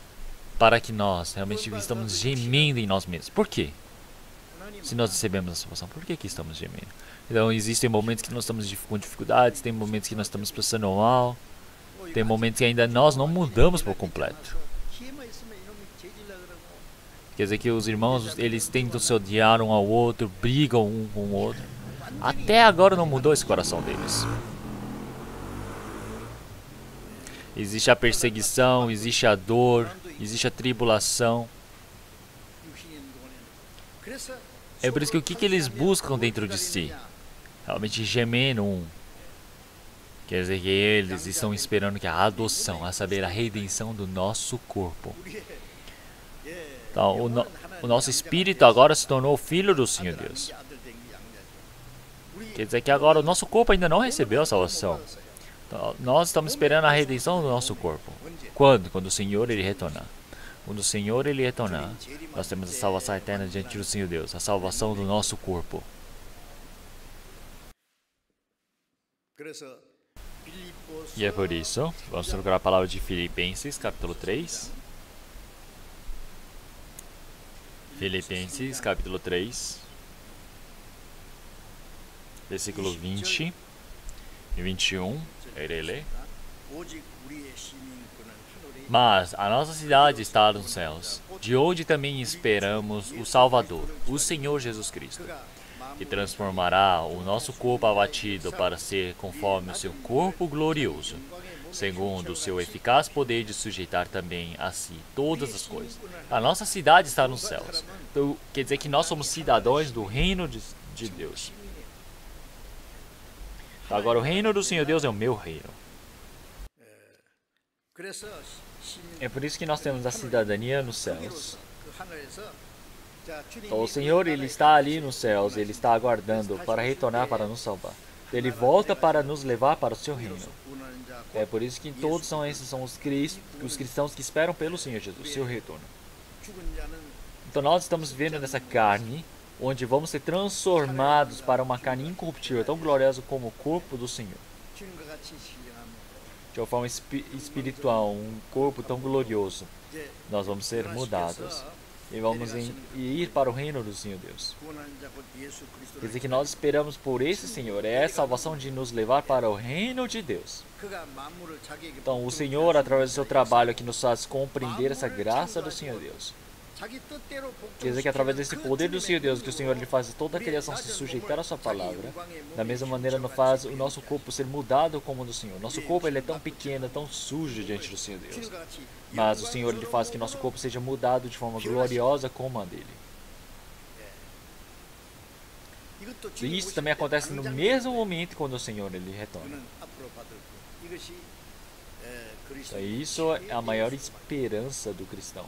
para que nós realmente estamos gemendo em nós mesmos. Por quê? Se nós recebemos a salvação, por que estamos gemendo? Então, existem momentos que nós estamos com dificuldades, tem momentos que nós estamos passando mal, tem momentos que ainda nós não mudamos por completo. Quer dizer que os irmãos, eles tentam se odiar um ao outro, brigam um com o outro. Até agora não mudou esse coração deles. existe a perseguição, existe a dor, existe a tribulação. É por isso que o que eles buscam dentro de si? Realmente gemendo um. Quer dizer que eles estão esperando que a adoção, a saber, a redenção do nosso corpo. Então, o nosso espírito agora se tornou filho do Senhor Deus. Quer dizer que agora o nosso corpo ainda não recebeu a salvação. Então, nós estamos esperando a redenção do nosso corpo. Quando? Quando o Senhor ele retornar. Quando o Senhor ele retornar, nós temos a salvação eterna diante do Senhor Deus, a salvação do nosso corpo. E é por isso, vamos procurar a palavra de Filipenses, capítulo 3. Filipenses, capítulo 3, versículo 20 e 21, eu irei ler. Mas a nossa cidade está nos céus, de onde também esperamos o Salvador, o Senhor Jesus Cristo, que transformará o nosso corpo abatido para ser conforme o seu corpo glorioso, segundo o seu eficaz poder de sujeitar também a si todas as coisas. A nossa cidade está nos céus. Então, quer dizer que nós somos cidadãos do reino de Deus. Agora, o reino do Senhor Deus é o meu reino. É por isso que nós temos a cidadania nos céus. Então, o Senhor, Ele está ali nos céus, Ele está aguardando para retornar para nos salvar. Ele volta para nos levar para o seu reino. É por isso que todos são esses são os cristãos que esperam pelo Senhor Jesus, o seu retorno. Então nós estamos vivendo nessa carne, onde vamos ser transformados para uma carne incorruptível, tão gloriosa como o corpo do Senhor. De uma forma espiritual, um corpo tão glorioso, nós vamos ser mudados. E vamos ir para o reino do Senhor Deus. Quer dizer que nós esperamos por esse Senhor. É a salvação de nos levar para o reino de Deus. Então, o Senhor, através do seu trabalho, que nos faz compreender essa graça do Senhor Deus. Quer dizer que através desse poder do Senhor Deus, que o Senhor ele faz toda a criação se sujeitar à sua palavra, da mesma maneira nos faz o nosso corpo ser mudado como o do Senhor. Nosso corpo ele é tão pequeno, tão sujo diante do Senhor Deus. Mas o Senhor ele faz que nosso corpo seja mudado de forma gloriosa como a dele. E isso também acontece no mesmo momento quando o Senhor ele retorna. Então, isso é a maior esperança do cristão.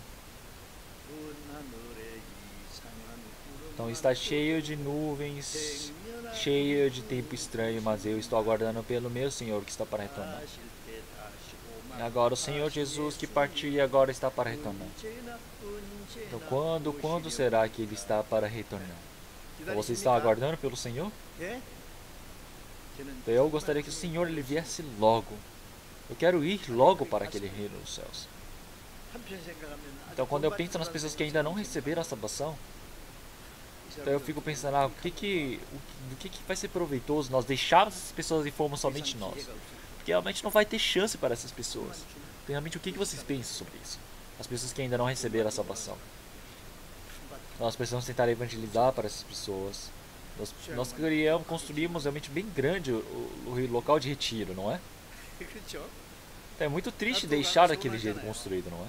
Então está cheio de nuvens, cheio de tempo estranho, mas eu estou aguardando pelo meu Senhor que está para retornar. Agora o Senhor Jesus que partiu e agora está para retornar. Então quando será que Ele está para retornar? Então, você está aguardando pelo Senhor? Então eu gostaria que o Senhor ele viesse logo. Eu quero ir logo para aquele reino dos céus. Então quando eu penso nas pessoas que ainda não receberam a salvação, então eu fico pensando, do que vai ser proveitoso nós deixarmos essas pessoas e formos somente nós? Porque realmente não vai ter chance para essas pessoas. Então, realmente o que vocês pensam sobre isso? As pessoas que ainda não receberam a salvação. Nós precisamos tentar evangelizar para essas pessoas. Nós construímos realmente bem grande o local de retiro, não é? Então, é muito triste deixar daquele jeito construído, não é?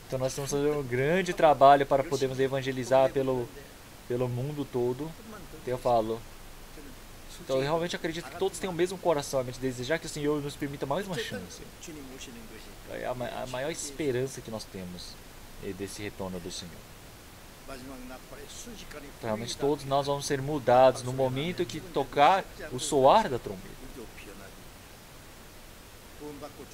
Então nós estamos fazendo um grande trabalho para podermos evangelizar pelo mundo todo. Então eu falo. Então eu realmente acredito que todos têm o mesmo coração, a desejar que o Senhor nos permita mais uma chance. É a maior esperança que nós temos desse retorno do Senhor. Então, realmente todos nós vamos ser mudados no momento que tocar o soar da trombeta.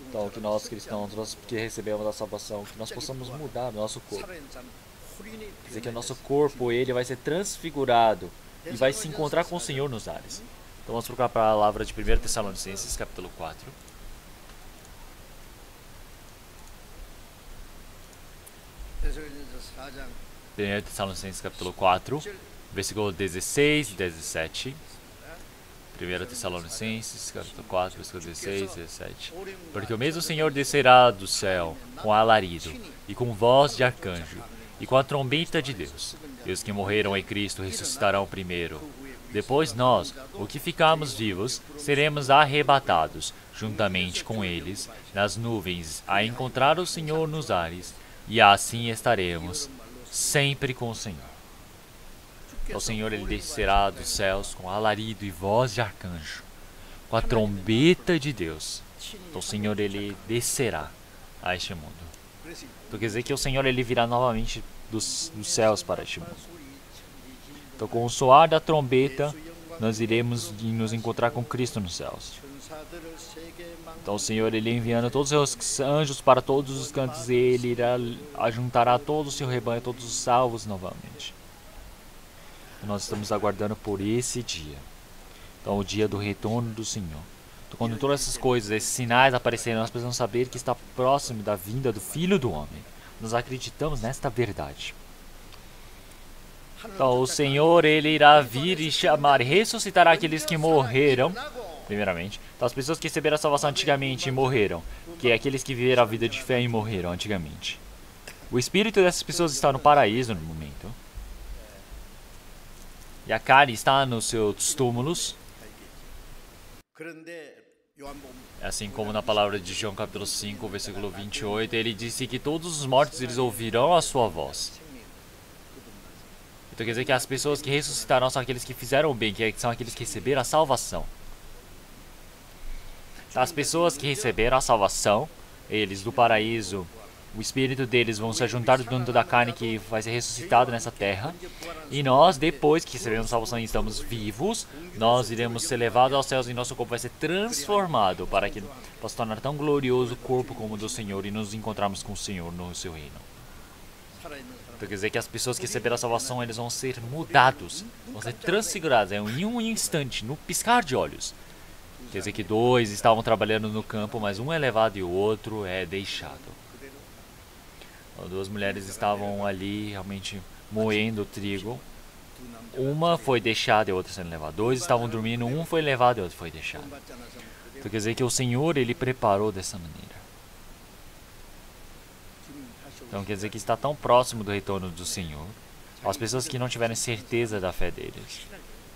Então, que nós cristãos, nós que recebemos a salvação, que nós possamos mudar o nosso corpo. Quer dizer que o nosso corpo, ele vai ser transfigurado e vai se encontrar com o Senhor nos ares. Então vamos procurar a palavra de 1 Tessalonicenses, capítulo 4. Primeiro Tessalonicenses, capítulo 4, versículo 16 e 17. 1 Tessalonicenses, capítulo 4, versículo 16 e 17. Porque o mesmo Senhor descerá do céu com alarido, e com voz de arcanjo, e com a trombeta de Deus. E os que morreram em Cristo ressuscitarão primeiro. Depois nós, o que ficarmos vivos, seremos arrebatados, juntamente com eles, nas nuvens, a encontrar o Senhor nos ares, e assim estaremos, sempre com o Senhor. O Senhor, Ele descerá dos céus com alarido e voz de arcanjo, com a trombeta de Deus. O Senhor, Ele descerá a este mundo. Então quer dizer que o Senhor, Ele virá novamente dos céus para este mundo. Então com o soar da trombeta, nós iremos nos encontrar com Cristo nos céus. Então o Senhor, Ele enviando todos os seus anjos para todos os cantos, e Ele irá ajuntará todo o seu rebanho, todos os salvos novamente. Nós estamos aguardando por esse dia. Então o dia do retorno do Senhor. Então, quando todas essas coisas, esses sinais aparecerem, nós precisamos saber que está próximo da vinda do Filho do Homem. Nós acreditamos nesta verdade. Então o Senhor, Ele irá vir e chamar e ressuscitará aqueles que morreram. Primeiramente, então, as pessoas que receberam a salvação antigamente e morreram, que é aqueles que viveram a vida de fé e morreram antigamente. O espírito dessas pessoas está no paraíso no momento. E a carne está nos seus túmulos. Assim como na palavra de João capítulo 5, versículo 28, ele disse que todos os mortos eles ouvirão a sua voz. Então quer dizer que as pessoas que ressuscitarão são aqueles que fizeram o bem, que são aqueles que receberam a salvação. As pessoas que receberam a salvação, eles do paraíso, o espírito deles vão se juntar dentro da carne que vai ser ressuscitado nessa terra. E nós, depois que recebemos a salvação e estamos vivos, nós iremos ser levados aos céus e nosso corpo vai ser transformado para que possa tornar tão glorioso o corpo como o do Senhor e nos encontrarmos com o Senhor no seu reino. Então quer dizer que as pessoas que receberam a salvação, eles vão ser mudados, vão ser transfigurados em um instante, no piscar de olhos. Quer dizer que dois estavam trabalhando no campo, mas um é levado e o outro é deixado. Duas mulheres estavam ali realmente moendo o trigo. Uma foi deixada e a outra sendo levada. Dois estavam dormindo, um foi levado e o outro foi deixado. Então quer dizer que o Senhor, Ele preparou dessa maneira. Então quer dizer que está tão próximo do retorno do Senhor. As pessoas que não tiverem certeza da fé deles.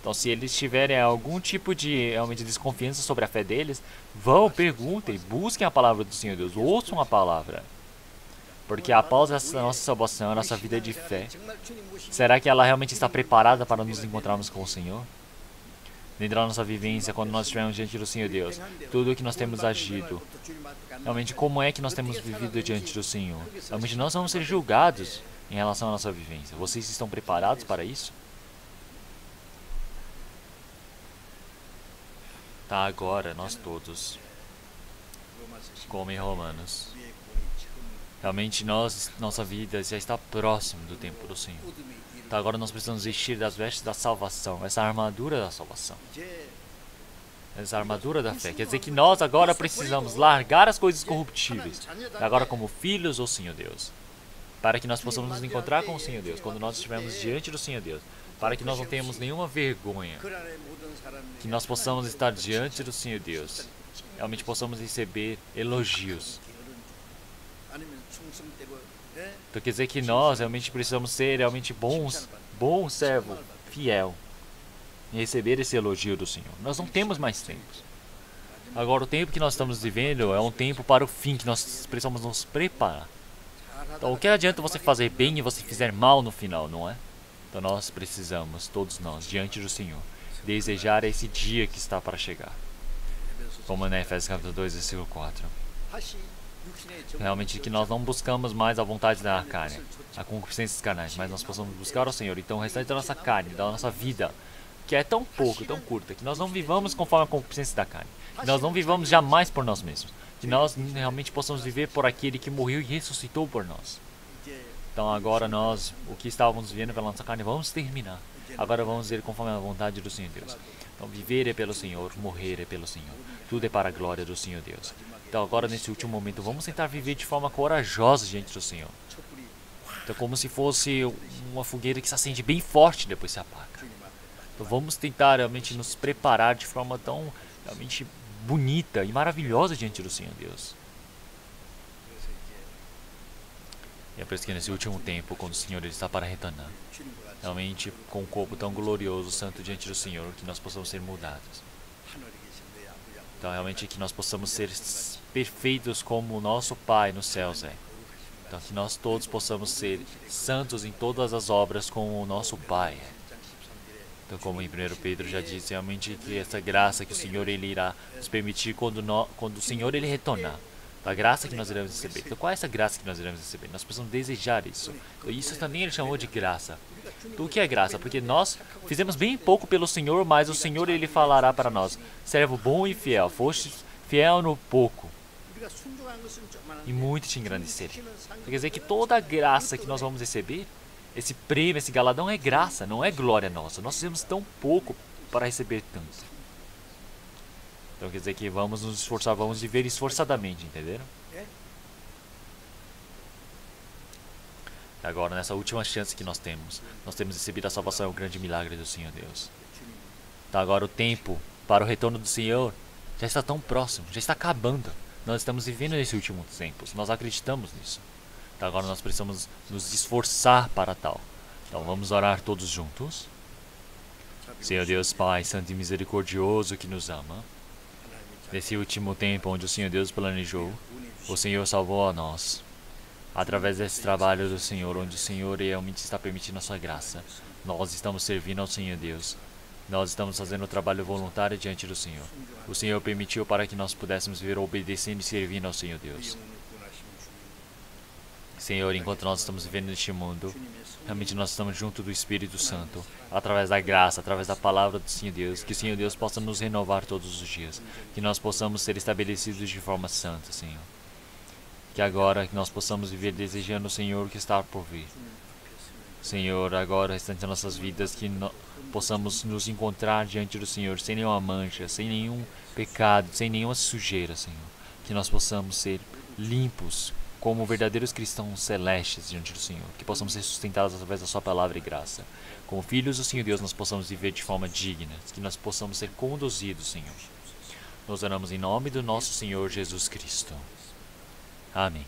Então se eles tiverem algum tipo de realmente desconfiança sobre a fé deles, vão, perguntem, busquem a palavra do Senhor Deus, ouçam a palavra. Porque após essa nossa salvação, a nossa vida de fé, será que ela realmente está preparada para nos encontrarmos com o Senhor? Dentro da nossa vivência, quando nós estivermos diante do Senhor Deus, tudo o que nós temos agido, realmente como é que nós temos vivido diante do Senhor? Realmente nós vamos ser julgados em relação à nossa vivência. Vocês estão preparados para isso? Tá, agora nós todos, como em Romanos, realmente nossa vida já está próximo do tempo do Senhor. Então agora nós precisamos vestir das vestes da salvação, essa armadura da salvação. Essa armadura da fé. Quer dizer que nós agora precisamos largar as coisas corruptíveis. Agora como filhos do Senhor Deus. Para que nós possamos nos encontrar com o Senhor Deus. Quando nós estivermos diante do Senhor Deus. Para que nós não tenhamos nenhuma vergonha. Que nós possamos estar diante do Senhor Deus. Realmente possamos receber elogios. Então quer dizer que nós realmente precisamos ser realmente bom servo, fiel, e receber esse elogio do Senhor. Nós não temos mais tempo. Agora o tempo que nós estamos vivendo é um tempo para o fim, que nós precisamos nos preparar. Então o que adianta você fazer bem e você fizer mal no final, não é? Então nós precisamos, todos nós, diante do Senhor, desejar esse dia que está para chegar. Como na Efésios capítulo 2, versículo 4. Realmente que nós não buscamos mais a vontade da carne, a concupiscência carnais, mas nós possamos buscar o Senhor. Então o restante da nossa carne, da nossa vida, que é tão pouco, tão curta, que nós não vivamos conforme a concupiscência da carne, que nós não vivamos jamais por nós mesmos, que nós realmente possamos viver por aquele que morreu e ressuscitou por nós. Então agora nós, o que estávamos vivendo pela nossa carne, vamos terminar. Agora vamos ver conforme a vontade do Senhor Deus. Então viver é pelo Senhor, morrer é pelo Senhor. Tudo é para a glória do Senhor Deus. Então agora nesse último momento, vamos tentar viver de forma corajosa diante do Senhor. Então como se fosse uma fogueira que se acende bem forte e depois se apaga. Então vamos tentar realmente nos preparar de forma tão realmente bonita e maravilhosa diante do Senhor Deus. E é por isso que nesse último tempo, quando o Senhor ele está para retornar, realmente com um corpo tão glorioso, santo diante do Senhor, que nós possamos ser mudados. Então, realmente que nós possamos ser perfeitos como o nosso Pai nos céus é. Então, que nós todos possamos ser santos em todas as obras como o nosso Pai é. Então, como em 1 Pedro já diz, realmente que essa graça que o Senhor ele irá nos permitir quando o Senhor ele retornar. Da graça que nós iremos receber. Então, qual é essa graça que nós iremos receber? Nós precisamos desejar isso. Então, isso também ele chamou de graça. Então, o que é graça? Porque nós fizemos bem pouco pelo Senhor, mas o Senhor ele falará para nós: servo bom e fiel, foste fiel no pouco, e muito te engrandecerei. Quer dizer que toda a graça que nós vamos receber, esse prêmio, esse galadão é graça, não é glória nossa. Nós fizemos tão pouco para receber tanto. Então quer dizer que vamos nos esforçar, vamos viver esforçadamente, entenderam? Agora, nessa última chance que nós temos recebido a salvação, é o grande milagre do Senhor Deus. Então agora o tempo para o retorno do Senhor já está tão próximo, já está acabando. Nós estamos vivendo nesses últimos tempos, nós acreditamos nisso. Então agora nós precisamos nos esforçar para tal. Então vamos orar todos juntos. Senhor Deus Pai, Santo e Misericordioso que nos ama, nesse último tempo onde o Senhor Deus planejou, o Senhor salvou a nós. Através desse trabalho do Senhor, onde o Senhor realmente está permitindo a sua graça, nós estamos servindo ao Senhor Deus. Nós estamos fazendo o trabalho voluntário diante do Senhor. O Senhor permitiu para que nós pudéssemos viver obedecendo e servindo ao Senhor Deus. Senhor, enquanto nós estamos vivendo neste mundo, realmente nós estamos junto do Espírito Santo, através da graça, através da palavra do Senhor Deus, que o Senhor Deus possa nos renovar todos os dias, que nós possamos ser estabelecidos de forma santa, Senhor. Que agora nós possamos viver desejando o Senhor que está por vir. Senhor, agora, restante das nossas vidas, que possamos nos encontrar diante do Senhor sem nenhuma mancha, sem nenhum pecado, sem nenhuma sujeira, Senhor. Que nós possamos ser limpos como verdadeiros cristãos celestes diante do Senhor. Que possamos ser sustentados através da sua palavra e graça. Como filhos do Senhor Deus, nós possamos viver de forma digna. Que nós possamos ser conduzidos, Senhor. Nós oramos em nome do nosso Senhor Jesus Cristo. Amém.